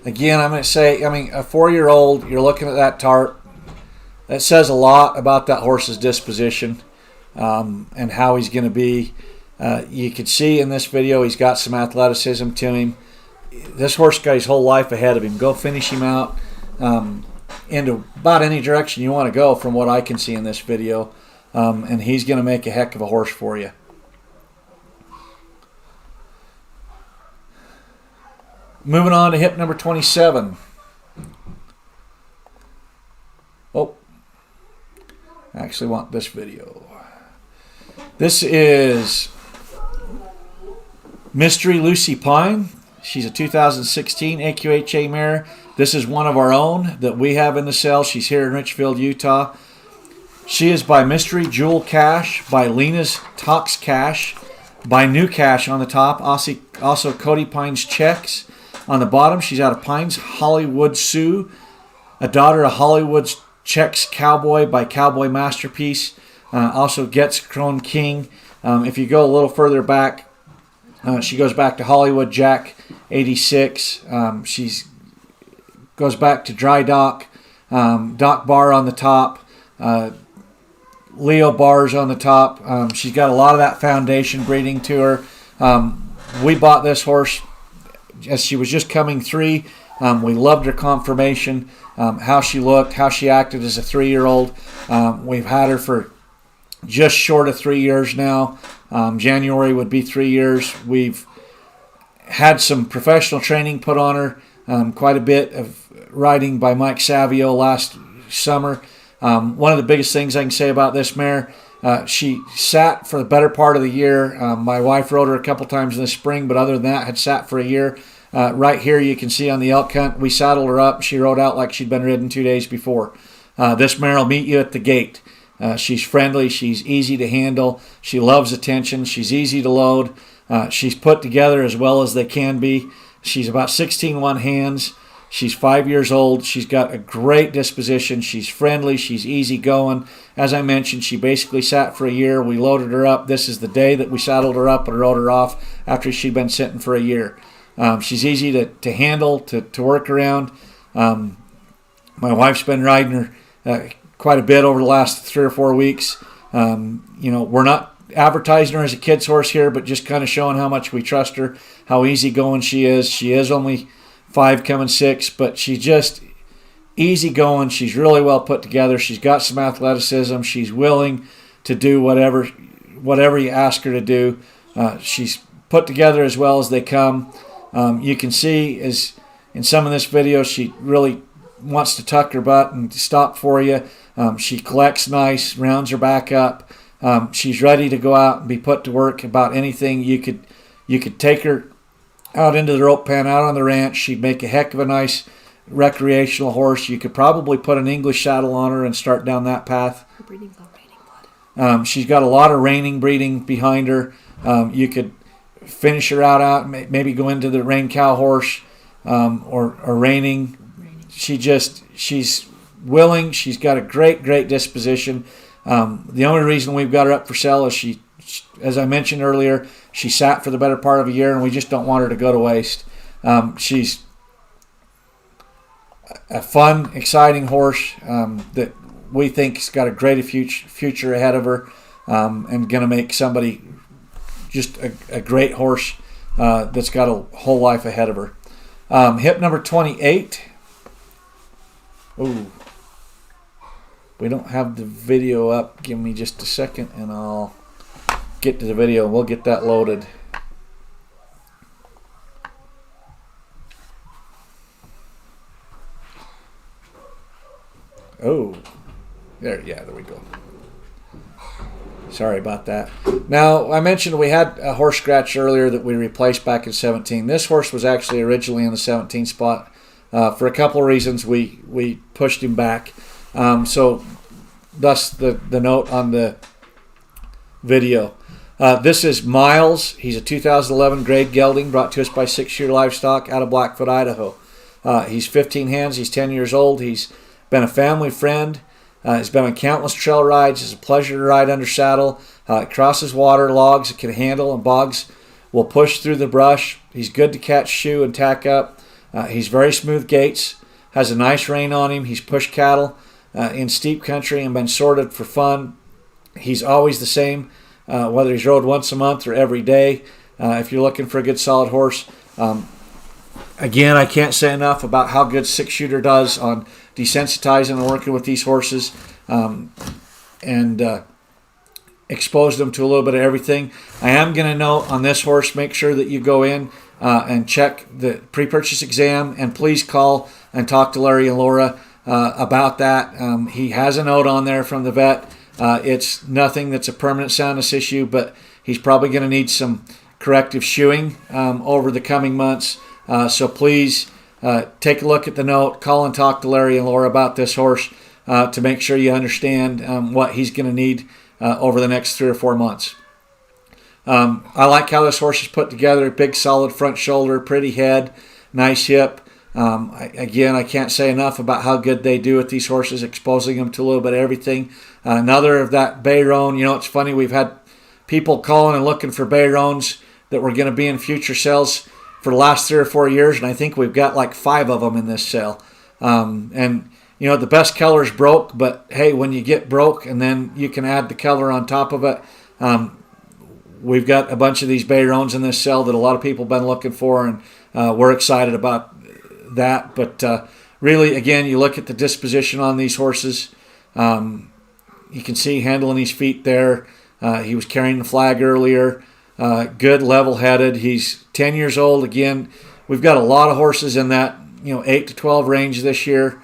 Again, I'm going to say, I mean, a 4-year-old, you're looking at that tarp. That says a lot about that horse's disposition and how he's going to be. You can see in this video he's got some athleticism to him. This horse got his whole life ahead of him. Go finish him out into about any direction you want to go from what I can see in this video. And he's going to make a heck of a horse for you. Moving on to hip number 27. Oh, I actually want this video. This is Mystery Lucy Pine. She's a 2016 AQHA mare. This is one of our own that we have in the sale. She's here in Richfield, Utah. She is by Mystery Jewel Cash, by Lena's Tox Cash, by New Cash on the top. Also Cody Pine's Checks. On the bottom, she's out of Pines Hollywood Sioux, a daughter of Hollywood's Checks Cowboy by Cowboy Masterpiece. Also gets Crone King. If you go a little further back, she goes back to Hollywood Jack 86. She goes back to Dry Dock, Dock Bar on the top, Leo Bars on the top. She's got a lot of that foundation breeding to her. We bought this horse as she was just coming 3. We loved her conformation, how she looked, how she acted as a 3-year-old. We've had her for just short of 3 years now. January would be 3 years. We've had some professional training put on her, quite a bit of riding by Mike Savio last summer. One of the biggest things I can say about this mare, she sat for the better part of the year. My wife rode her a couple times in the spring, but other than that, had sat for a year. Right here you can see on the elk hunt, we saddled her up. She rode out like she'd been ridden 2 days before. This mare will meet you at the gate. She's friendly. She's easy to handle. She loves attention. She's easy to load. She's put together as well as they can be. She's about 16-1 hands. She's 5 years old. She's got a great disposition. She's friendly. She's easy going. As I mentioned, she basically sat for a year. We loaded her up. This is the day that we saddled her up and rode her off after she'd been sitting for a year. She's easy to handle, to work around. My wife's been riding her quite a bit over the last 3 or 4 weeks. We're not advertising her as a kid's horse here, but just kind of showing how much we trust her, how easygoing she is. She is only 5 coming 6, but she's just easygoing. She's really well put together. She's got some athleticism. She's willing to do whatever you ask her to do. She's put together as well as they come. You can see as in some of this video, she really wants to tuck her butt and stop for you. She collects nice, rounds her back up. She's ready to go out and be put to work about anything. You could take her out into the rope pen, out on the ranch. She'd make a heck of a nice recreational horse. You could probably put an English saddle on her and start down that path. Her breeding's all reining blood. She's got a lot of reining breeding behind her. You could finish her out, maybe go into the rein cow horse or reining. She's willing. She's got a great disposition. The only reason we've got her up for sale is she, as I mentioned earlier, she sat for the better part of a year, and we just don't want her to go to waste. She's a fun, exciting horse that we think has got a great future ahead of her, and going to make somebody just a great horse that's got a whole life ahead of her. Hip number 28. Ooh. We don't have the video up. Give me just a second and I'll get to the video. We'll get that loaded. Oh, there we go. Sorry about that. Now, I mentioned we had a horse scratch earlier that we replaced back in 17. This horse was actually originally in the 17 spot. For a couple of reasons, we pushed him back. So thus the note on the video. This is Miles. He's a 2011 grade gelding brought to us by 6 Year Livestock out of Blackfoot, Idaho. He's 15 hands. He's 10 years old. He's been a family friend. He's been on countless trail rides. It's a pleasure to ride under saddle. Crosses water, logs it can handle, and bogs will push through the brush. He's good to catch, shoe, and tack up. He's very smooth gaits, has a nice rein on him. He's pushed cattle in steep country and been sorted for fun. He's always the same, whether he's rode once a month or every day. If you're looking for a good solid horse, again, I can't say enough about how good Six Shooter does on desensitizing and working with these horses, and expose them to a little bit of everything. I am going to note on this horse, make sure that you go in and check the pre-purchase exam, and please call and talk to Larry and Laura about that. He has a note on there from the vet. It's nothing that's a permanent soundness issue, but he's probably going to need some corrective shoeing over the coming months. So please take a look at the note, call and talk to Larry and Laura about this horse to make sure you understand what he's going to need over the next 3 or 4 months. I like how this horse is put together. Big solid front shoulder, pretty head, nice hip. I can't say enough about how good they do with these horses, exposing them to a little bit of everything. Another of that bay roan. It's funny, we've had people calling and looking for bay roans that were going to be in future sales for the last 3 or 4 years, and I think we've got like 5 of them in this sale. The best color's broke, but hey, when you get broke and then you can add the color on top of it, we've got a bunch of these bay roans in this sale that a lot of people have been looking for, and we're excited about that. But really, again, you look at the disposition on these horses. You can see handling his feet there. He was carrying the flag earlier. Good, level-headed. He's 10 years old. Again, we've got a lot of horses in that 8 to 12 range this year,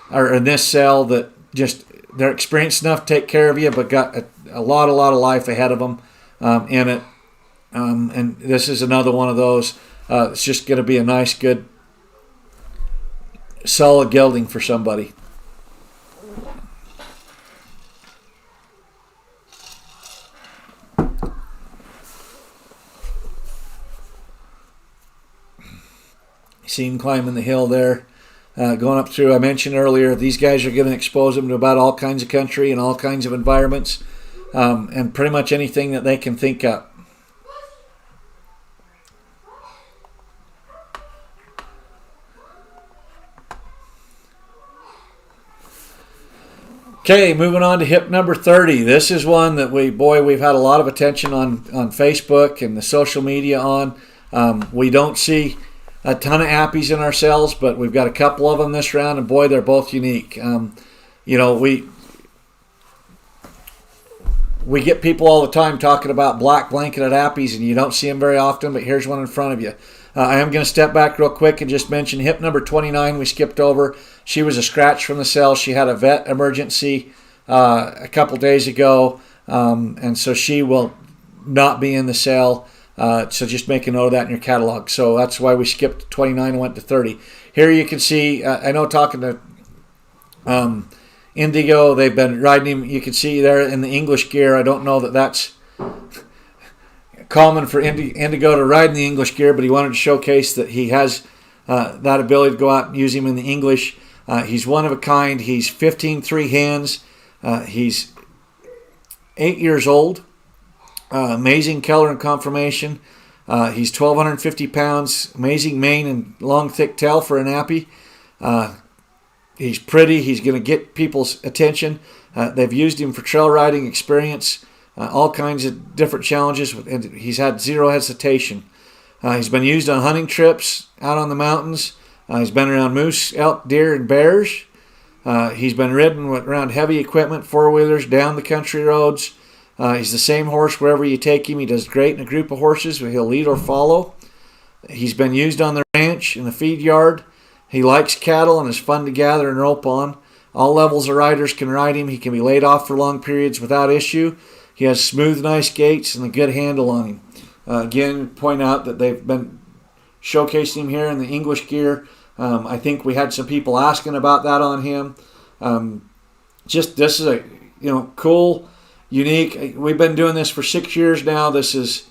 or in this sale, that just they're experienced enough to take care of you, but got a lot of life ahead of them in it. And this is another one of those. It's just going to be a nice, good, solid gelding for somebody. See him climbing the hill there, going up through. I mentioned earlier, these guys are going to expose them to about all kinds of country and all kinds of environments, and pretty much anything that they can think up. Okay, moving on to hip number 30. This is one that we've had a lot of attention on Facebook and the social media on. We don't see a ton of appies in our sales, but we've got a couple of them this round, and boy, they're both unique. We get people all the time talking about black blanketed appies, and you don't see them very often, but here's one in front of you. I am going to step back real quick and just mention hip number 29 we skipped over. She was a scratch from the sale. She had a vet emergency a couple days ago, and so she will not be in the sale. So just make a note of that in your catalog. So that's why we skipped 29 and went to 30. Here you can see, I know talking to Indigo, they've been riding him. You can see there in the English gear. I don't know that that's common for Indigo to ride in the English gear, but he wanted to showcase that he has that ability to go out and use him in the English. He's one of a kind. He's 15-3 hands. He's 8 years old. Amazing color and conformation. He's 1,250 pounds. Amazing mane and long, thick tail for an appy. He's pretty. He's going to get people's attention. They've used him for trail riding experience, all kinds of different challenges, and he's had zero hesitation. He's been used on hunting trips out on the mountains. He's been around moose, elk, deer, and bears. He's been ridden around heavy equipment, four-wheelers, down the country roads. He's the same horse wherever you take him. He does great in a group of horses where he'll lead or follow. He's been used on the ranch, in the feed yard. He likes cattle and is fun to gather and rope on. All levels of riders can ride him. He can be laid off for long periods without issue. He has smooth, nice gaits and a good handle on him. Again, point out that they've been showcasing him here in the English gear. I think we had some people asking about that on him. This is a cool, unique. We've been doing this for 6 years now. This is,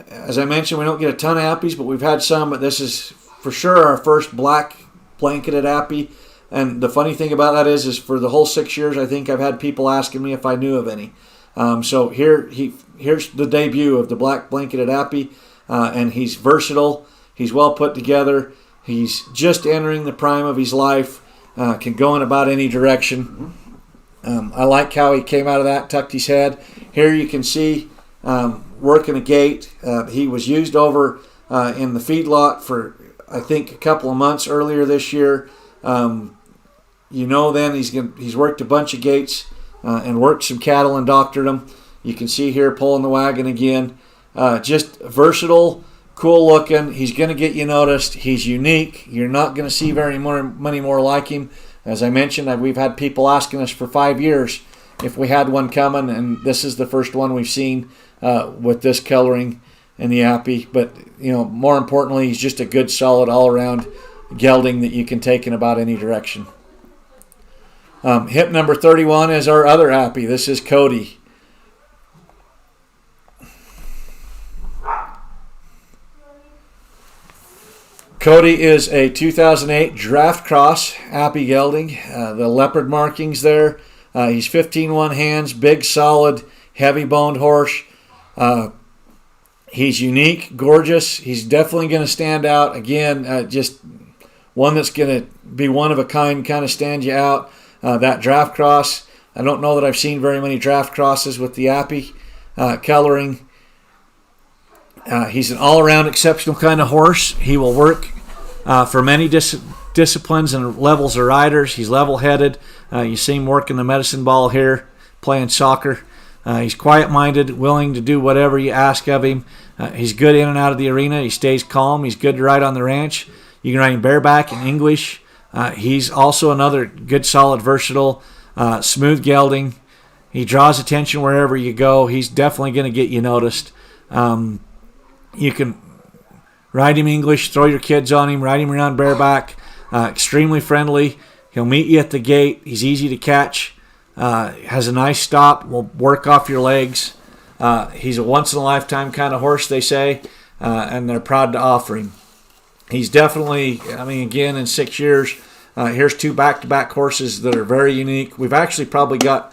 as I mentioned, we don't get a ton of appies, but we've had some. But this is for sure our first black blanketed appy. And the funny thing about that is for the whole 6 years, I think I've had people asking me if I knew of any. So here's the debut of the black blanketed appy, and he's versatile. He's well put together. He's just entering the prime of his life, can go in about any direction. I like how he came out of that, tucked his head. Here you can see working a gate. He was used over in the feedlot for, I think, a couple of months earlier this year. Then he's worked a bunch of gates and worked some cattle and doctored them. You can see here pulling the wagon again. Just versatile, cool looking. He's going to get you noticed. He's unique. You're not going to see many more like him. As I mentioned, we've had people asking us for 5 years if we had one coming, and this is the first one we've seen with this coloring and the Appy. But more importantly, he's just a good, solid, all-around gelding that you can take in about any direction. Hip number 31 is our other Appy. This is Cody. Cody is a 2008 draft cross Appy gelding. The leopard markings there. He's 15-1 hands, big, solid, heavy-boned horse. He's unique, gorgeous. He's definitely going to stand out. Again, just one that's going to be one of a kind, kind of stand you out. That draft cross, I don't know that I've seen very many draft crosses with the Appy coloring. He's an all-around exceptional kind of horse. He will work for many disciplines and levels of riders. He's level-headed. You see him working the medicine ball here, playing soccer. He's quiet-minded, willing to do whatever you ask of him. He's good in and out of the arena. He stays calm. He's good to ride on the ranch. You can ride him bareback in English. He's also another good, solid, versatile, smooth gelding. He draws attention wherever you go. He's definitely going to get you noticed. You can ride him English, throw your kids on him, ride him around bareback. Extremely friendly. He'll meet you at the gate. He's easy to catch. Has a nice stop. Will work off your legs. He's a once-in-a-lifetime kind of horse, they say, and they're proud to offer him. He's definitely, again, in 6 years, here's 2 back-to-back horses that are very unique. We've actually probably got,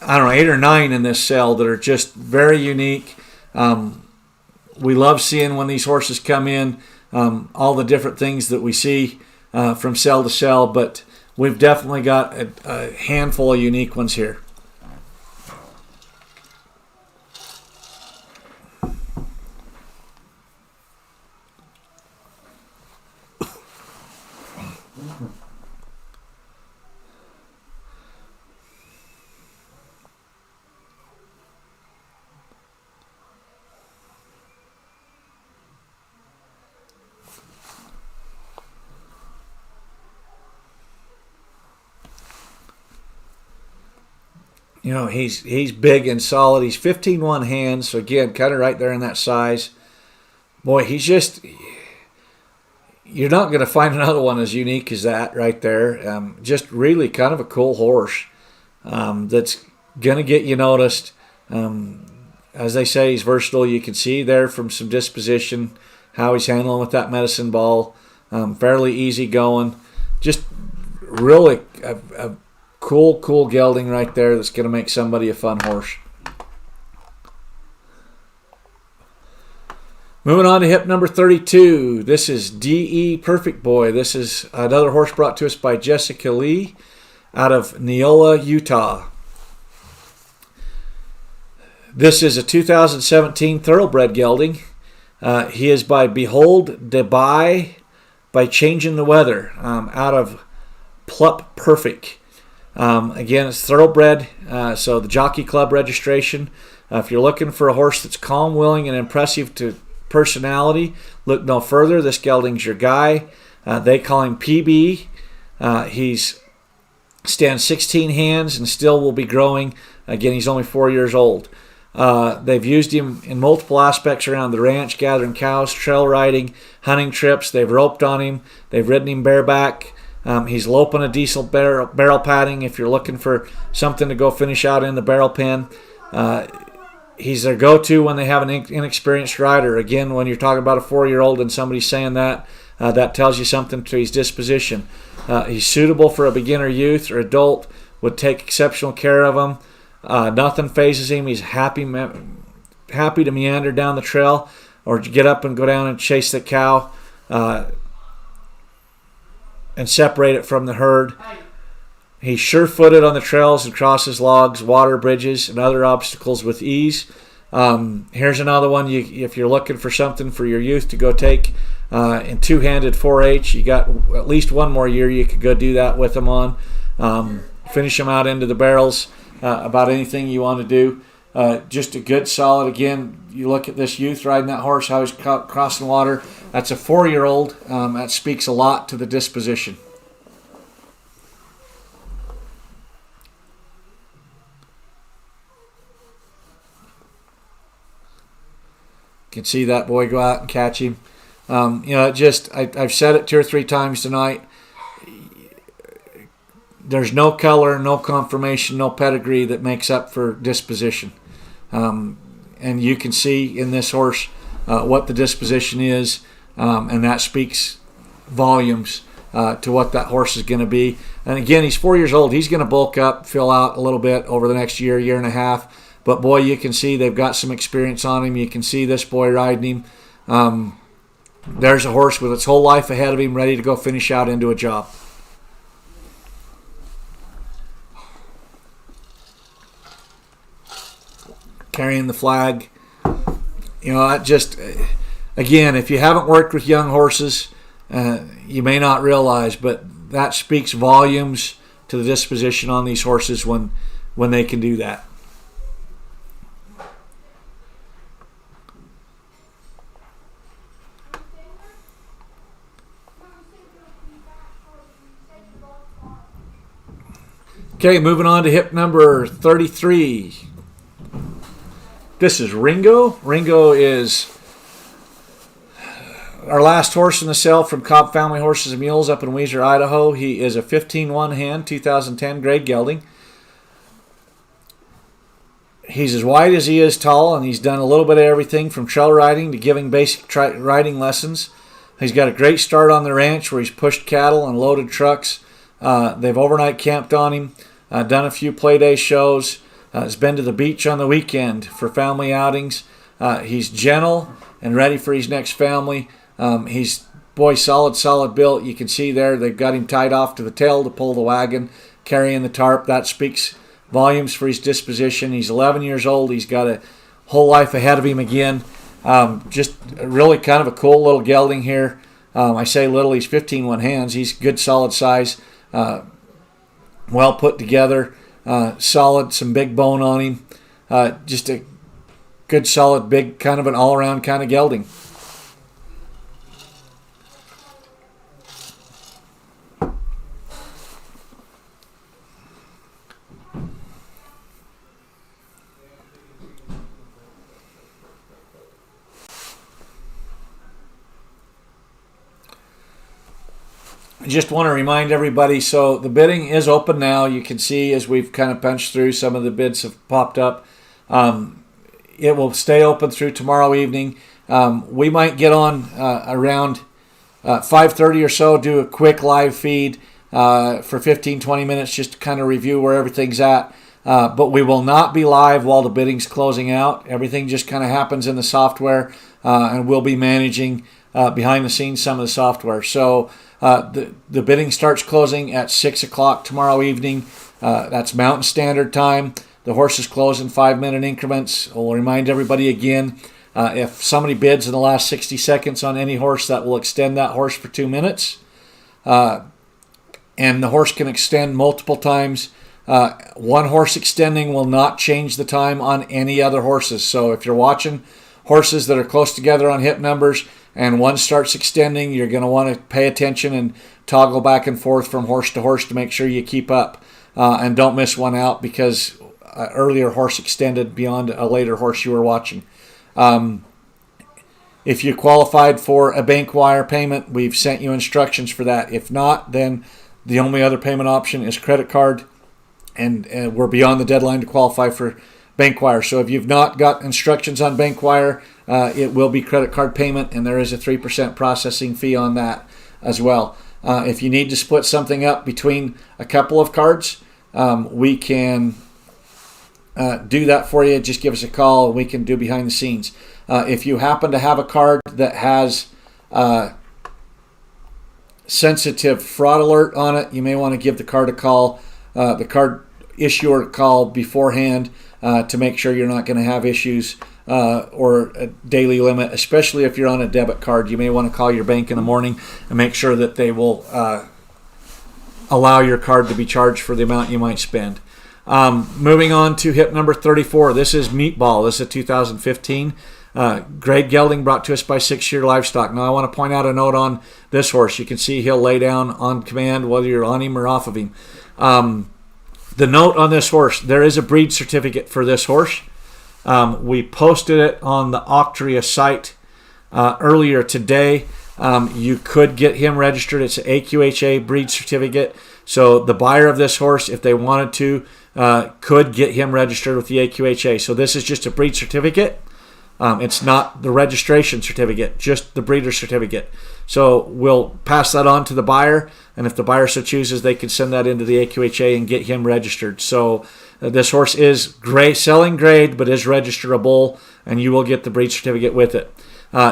8 or 9 in this cell that are just very unique. We love seeing when these horses come in, all the different things that we see from cell to cell, but we've definitely got a handful of unique ones here. He's big and solid. He's 15-1 hands, so again, kind of right there in that size. Boy, he's just, you're not going to find another one as unique as that right there. Just really kind of a cool horse that's going to get you noticed. As they say, he's versatile. You can see there from some disposition how he's handling with that medicine ball. Fairly easy going. Just really a cool gelding right there that's going to make somebody a fun horse. Moving on to hip number 32. This is D.E. Perfect Boy. This is another horse brought to us by Jessica Lee out of Neola, Utah. This is a 2017 thoroughbred gelding. He is by Behold Dubai by Changing the Weather out of Plup Perfect. Again, it's thoroughbred, so the Jockey Club registration. If you're looking for a horse that's calm, willing, and impressive to personality, look no further. This gelding's your guy. They call him PB. He's stands 16 hands and still will be growing. Again, he's only 4 years old. They've used him in multiple aspects around the ranch, gathering cows, trail riding, hunting trips. They've roped on him. They've ridden him bareback. He's loping a decent barrel padding if you're looking for something to go finish out in the barrel pen. He's their go-to when they have an inexperienced rider. Again, when you're talking about a 4-year-old and somebody's saying that, that tells you something to his disposition. He's suitable for a beginner youth or adult, would take exceptional care of him. Nothing phases him. He's happy to meander down the trail or get up and go down and chase the cow. and separate it from the herd. He's sure-footed on the trails and crosses logs, water, bridges, and other obstacles with ease. Here's another one. If you're looking for something for your youth to go take in two-handed 4-H, you got at least one more year you could go do that with them on. Finish them out into the barrels, about anything you want to do. Just a good, solid, again, you look at this youth riding that horse, how he's crossing water. That's a 4-year-old. That speaks a lot to the disposition. You can see that boy go out and catch him. I've said it 2 or 3 times tonight. There's no color, no conformation, no pedigree that makes up for disposition. And you can see in this horse what the disposition is, and that speaks volumes to what that horse is going to be. And again, he's 4 years old. He's going to bulk up, fill out a little bit over the next year, year and a half. But boy, you can see they've got some experience on him. You can see this boy riding him. There's a horse with its whole life ahead of him, ready to go finish out into a job. Carrying the flag. Again, if you haven't worked with young horses, you may not realize, but that speaks volumes to the disposition on these horses when they can do that. Okay, moving on to hip number 33. This is Ringo. Ringo is our last horse in the sale from Cobb Family Horses and Mules up in Weiser, Idaho. He is a 15-1 hand, 2010 grade gelding. He's as wide as he is tall, and he's done a little bit of everything from trail riding to giving basic riding lessons. He's got a great start on the ranch where he's pushed cattle and loaded trucks. They've overnight camped on him, done a few play day shows. Has been to the beach on the weekend for family outings. He's gentle and ready for his next family. He's, solid built. You can see there they've got him tied off to the tail to pull the wagon, carrying the tarp. That speaks volumes for his disposition. He's 11 years old. He's got a whole life ahead of him again. Just really kind of a cool little gelding here. I say little, he's 15-1 hands. He's good, solid size, well put together. Solid, some big bone on him. Just a good, solid, big, kind of an all-around kind of gelding. I just want to remind everybody, so the bidding is open now. You can see as we've kind of punched through, some of the bids have popped up. It will stay open through tomorrow evening. We might get on around 5:30 or so, do a quick live feed for 15-20 minutes just to kind of review where everything's at. But we will not be live while the bidding's closing out. Everything just kind of happens in the software, and we'll be managing behind the scenes some of the software. So the bidding starts closing at 6 o'clock tomorrow evening. That's Mountain Standard Time. The horses close in 5-minute increments. We'll remind everybody again, if somebody bids in the last 60 seconds on any horse, that will extend that horse for 2 minutes. And the horse can extend multiple times. One horse extending will not change the time on any other horses. So if you're watching horses that are close together on hip numbers and one starts extending, you're going to want to pay attention and toggle back and forth from horse to horse to make sure you keep up and don't miss one out because an earlier horse extended beyond a later horse you were watching. If you qualified for a bank wire payment, we've sent you instructions for that. If not, then the only other payment option is credit card, and we're beyond the deadline to qualify for bank wire. So if you've not got instructions on bank wire, it will be credit card payment, and there is a 3% processing fee on that as well. If you need to split something up between a couple of cards, we can do that for you. Just give us a call and we can do behind the scenes. If you happen to have a card that has sensitive fraud alert on it, you may want to give the card a call, the card issuer a call beforehand to make sure you're not going to have issues or a daily limit, especially if you're on a debit card. You may want to call your bank in the morning and make sure that they will allow your card to be charged for the amount you might spend. Moving on to hip number 34. This is Meatball. This is a 2015 grade gelding brought to us by 6 Year Livestock. Now I want to point out a note on this horse. You can see he'll lay down on command whether you're on him or off of him. The note on this horse, there is a breed certificate for this horse. We posted it on the Octria site earlier today. You could get him registered. It's an AQHA breed certificate. So the buyer of this horse, if they wanted to, could get him registered with the AQHA. So this is just a breed certificate. It's not the registration certificate, just the breeder certificate. So we'll pass that on to the buyer, and if the buyer so chooses, they can send that into the AQHA and get him registered. So this horse is selling grade, but is registerable, and you will get the breed certificate with it.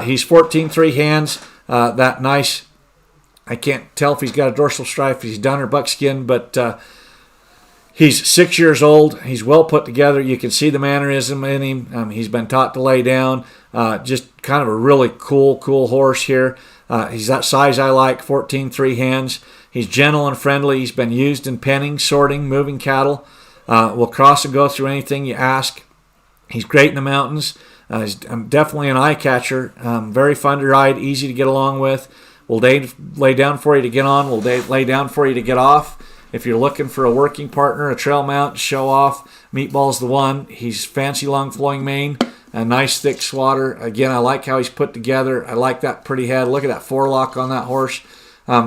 He's 14.3 hands. That nice, I can't tell if he's got a dorsal stripe, if he's dun or buckskin, but he's 6 years old. He's well put together. You can see the mannerism in him. He's been taught to lay down. Just kind of a really cool horse here. He's that size I like, 14.3 hands. He's gentle and friendly. He's been used in penning, sorting, moving cattle. Will cross and go through anything you ask. He's great in the mountains. He's definitely an eye catcher. Very fun to ride, easy to get along with. Will lay down for you to get on. Will lay down for you to get off. If you're looking for a working partner, a trail mount to show off, Meatball's the one. He's fancy long flowing mane, a nice thick swatter. Again, I like how he's put together. I like that pretty head. Look at that forelock on that horse.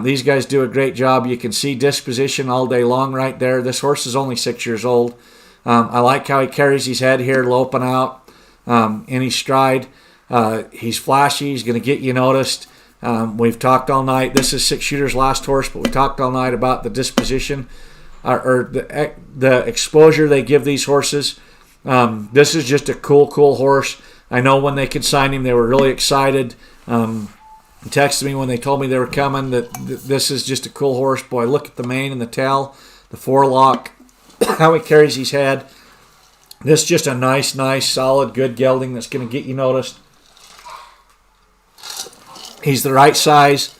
These guys do a great job. You can see disposition all day long right there. This horse is only 6 years old. I like how he carries his head here, loping out in his stride. He's flashy. He's going to get you noticed. We've talked all night. This is 6 Shooter's last horse, but we talked all night about the disposition or the exposure they give these horses. This is just a cool horse. I know when they consigned him, they were really excited. Texted me when they told me they were coming that this is just a cool horse. Boy, look at the mane and the tail, the forelock, how he carries his head. This is just a nice, solid, good gelding that's going to get you noticed. He's the right size.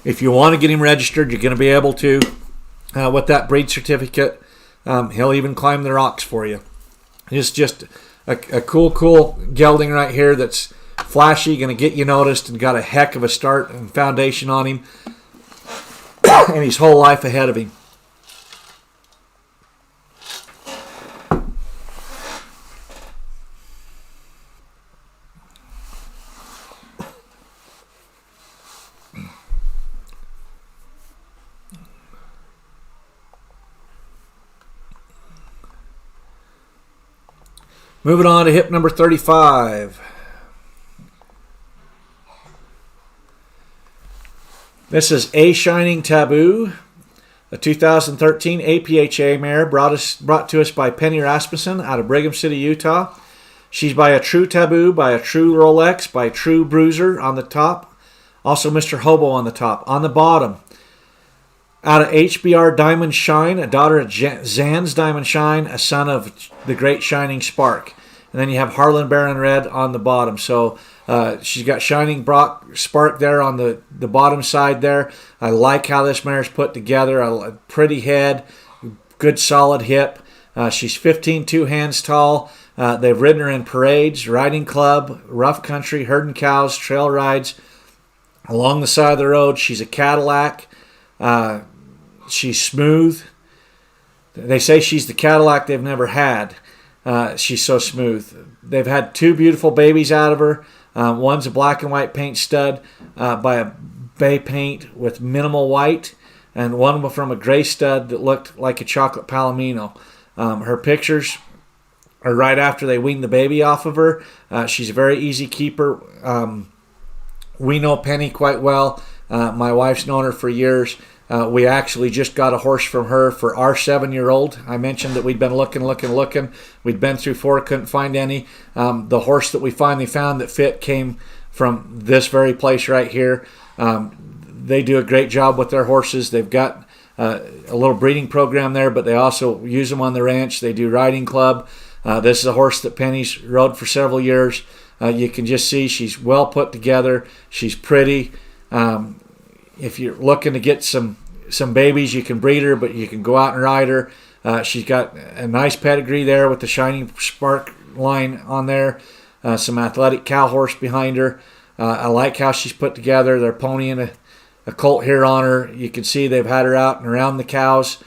If you want to get him registered, you're going to be able to with that breed certificate. He'll even climb the rocks for you. It's just a cool gelding right here that's flashy, going to get you noticed, and got a heck of a start and foundation on him and his whole life ahead of him. Moving on to hip number 35. This is A Shining Taboo, a 2013 APHA mare brought to us by Penny Rasmussen out of Brigham City, Utah. She's by a True Taboo, by a True Rolex, by True Bruiser on the top. Also Mr. Hobo on the top. On the bottom, out of HBR Diamond Shine, a daughter of Zan's Diamond Shine, a son of the Great Shining Spark. And then you have Harlan Baron Red on the bottom. So she's got Shining Spark there on the bottom side there. I like how this mare's put together. A pretty head, good solid hip. She's 15.2 hands tall. They've ridden her in parades, riding club, rough country, herding cows, trail rides along the side of the road. She's a Cadillac. She's smooth. They say she's the Cadillac they've never had. She's so smooth. They've had two beautiful babies out of her. One's a black and white paint stud by a bay paint with minimal white, and one from a gray stud that looked like a chocolate palomino. Her pictures are right after they weaned the baby off of her. She's a very easy keeper. We know Penny quite well. My wife's known her for years. We actually just got a horse from her for our 7-year-old. I mentioned that we'd been looking. We'd been through 4, couldn't find any. The horse that we finally found that fit came from this very place right here. They do a great job with their horses. They've got a little breeding program there, but they also use them on the ranch. They do riding club. This is a horse that Penny's rode for several years. You can just see she's well put together. She's pretty. If you're looking to get some babies, you can breed her, but you can go out and ride her. She's got a nice pedigree there with the Shining Spark line on there. Some athletic cow horse behind her. I like how she's put together. They're ponying a colt here on her. You can see they've had her out and around the cows.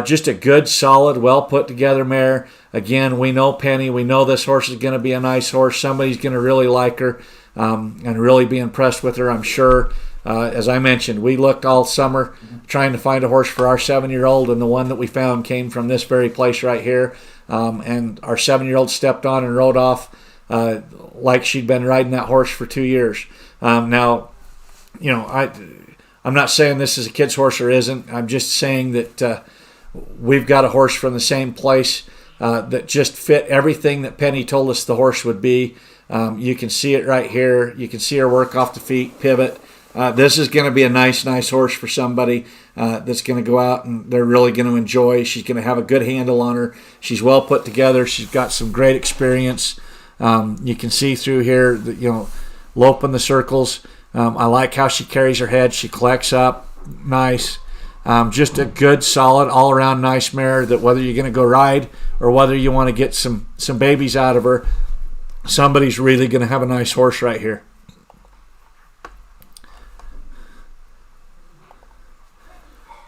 Just a good, solid, well put together mare. Again, we know Penny. We know this horse is going to be a nice horse. Somebody's going to really like her and really be impressed with her, I'm sure. As I mentioned, we looked all summer trying to find a horse for our 7-year-old, and the one that we found came from this very place right here. And our 7-year-old stepped on and rode off like she'd been riding that horse for 2 years. Now, I'm not saying this is a kid's horse or isn't. I'm just saying that we've got a horse from the same place that just fit everything that Penny told us the horse would be. You can see it right here. You can see her work off the feet, pivot. This is going to be a nice horse for somebody that's going to go out and they're really going to enjoy. She's going to have a good handle on her. She's well put together. She's got some great experience. You can see through here that, loping the circles. I like how she carries her head. She collects up nice. Just a good, solid, all-around nice mare that whether you're going to go ride or whether you want to get some babies out of her, somebody's really going to have a nice horse right here.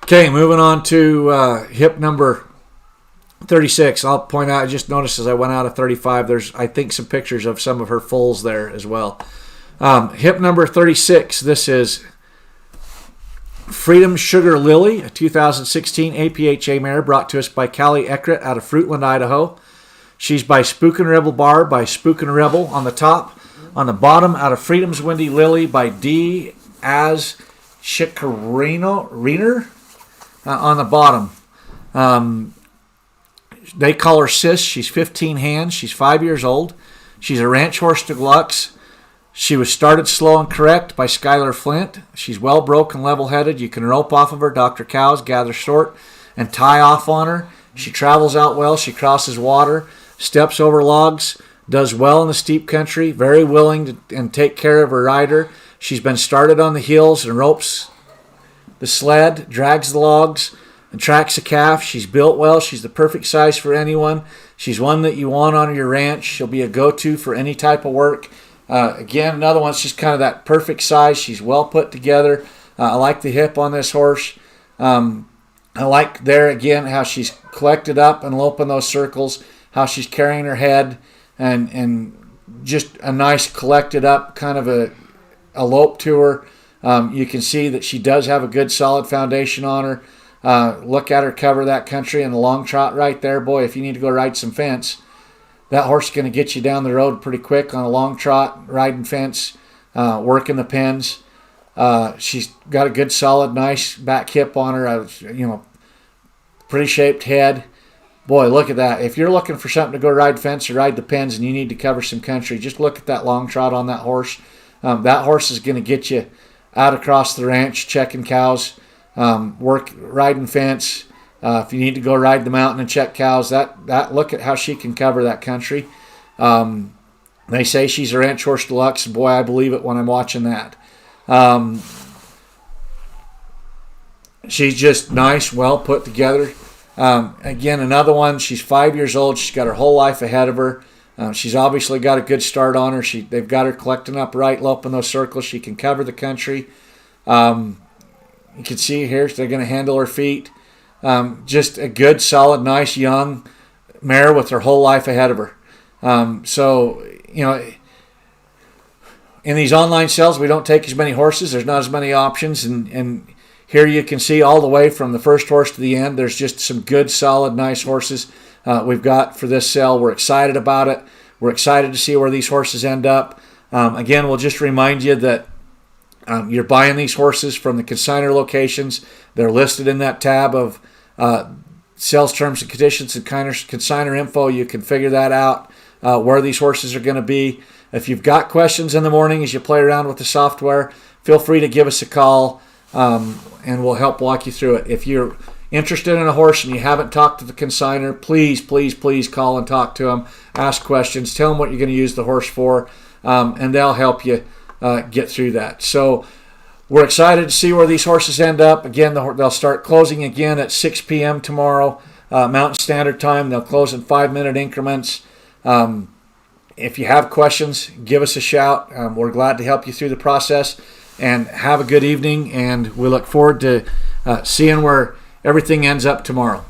Okay, moving on to hip number 36. I'll point out, I just noticed as I went out of 35, there's, I think, some pictures of some of her foals there as well. Hip number 36, this is Freedom Sugar Lily, a 2016 APHA mare brought to us by Callie Eckert out of Fruitland, Idaho. She's by Spookin' Rebel Bar by Spookin' Rebel on the top. On the bottom, out of Freedom's Windy Lily by D. As Chicarino on the bottom. They call her Sis. She's 15 hands. She's 5 years old. She's a ranch horse deluxe. She was started slow and correct by Skylar Flint. She's well broke and level-headed. You can rope off of her, Dr. Cows, gather short, and tie off on her. She travels out well. She crosses water, steps over logs, does well in the steep country, very willing to and take care of her rider. She's been started on the heels and ropes the sled, drags the logs, and tracks a calf. She's built well. She's the perfect size for anyone. She's one that you want on your ranch. She'll be a go-to for any type of work. Again, another one's just kind of that perfect size. She's well put together. I like the hip on this horse. I like there, again, how she's collected up and loping those circles, how she's carrying her head, and just a nice collected up kind of a lope to her. You can see that she does have a good solid foundation on her. Look at her cover that country and the long trot right there. Boy, if you need to go ride some fence, that horse is going to get you down the road pretty quick on a long trot, riding fence, working the pins. She's got a good solid, nice back hip on her. Pretty shaped head. Boy, look at that. If you're looking for something to go ride fence or ride the pins and you need to cover some country, just look at that long trot on that horse. That horse is going to get you out across the ranch, checking cows, riding fence. If you need to go ride the mountain and check cows, that look at how she can cover that country. They say she's a ranch horse deluxe. Boy, I believe it when I'm watching that. She's just nice, well put together. Again, another one. She's 5 years old. She's got her whole life ahead of her. She's obviously got a good start on her. They've got her collecting up right, loping those circles. She can cover the country. You can see here they're going to handle her feet. Just a good, solid, nice, young mare with her whole life ahead of her. In these online sales, we don't take as many horses. There's not as many options. And here you can see all the way from the first horse to the end, there's just some good, solid, nice horses we've got for this sale. We're excited about it. We're excited to see where these horses end up. Again, we'll just remind you that you're buying these horses from the consignor locations. They're listed in that tab of sales terms and conditions and consignor info. You can figure that out, where these horses are going to be. If you've got questions in the morning as you play around with the software, feel free to give us a call. and we'll help walk you through it. If you're interested in a horse and you haven't talked to the consignor, please, please, please call and talk to them. Ask questions. Tell them what you're going to use the horse for, and they'll help you get through that. So we're excited to see where these horses end up. Again, they'll start closing again at 6 p.m. tomorrow, Mountain Standard Time. They'll close in 5-minute increments. If you have questions, give us a shout. We're glad to help you through the process. And have a good evening, and we look forward to seeing where everything ends up tomorrow.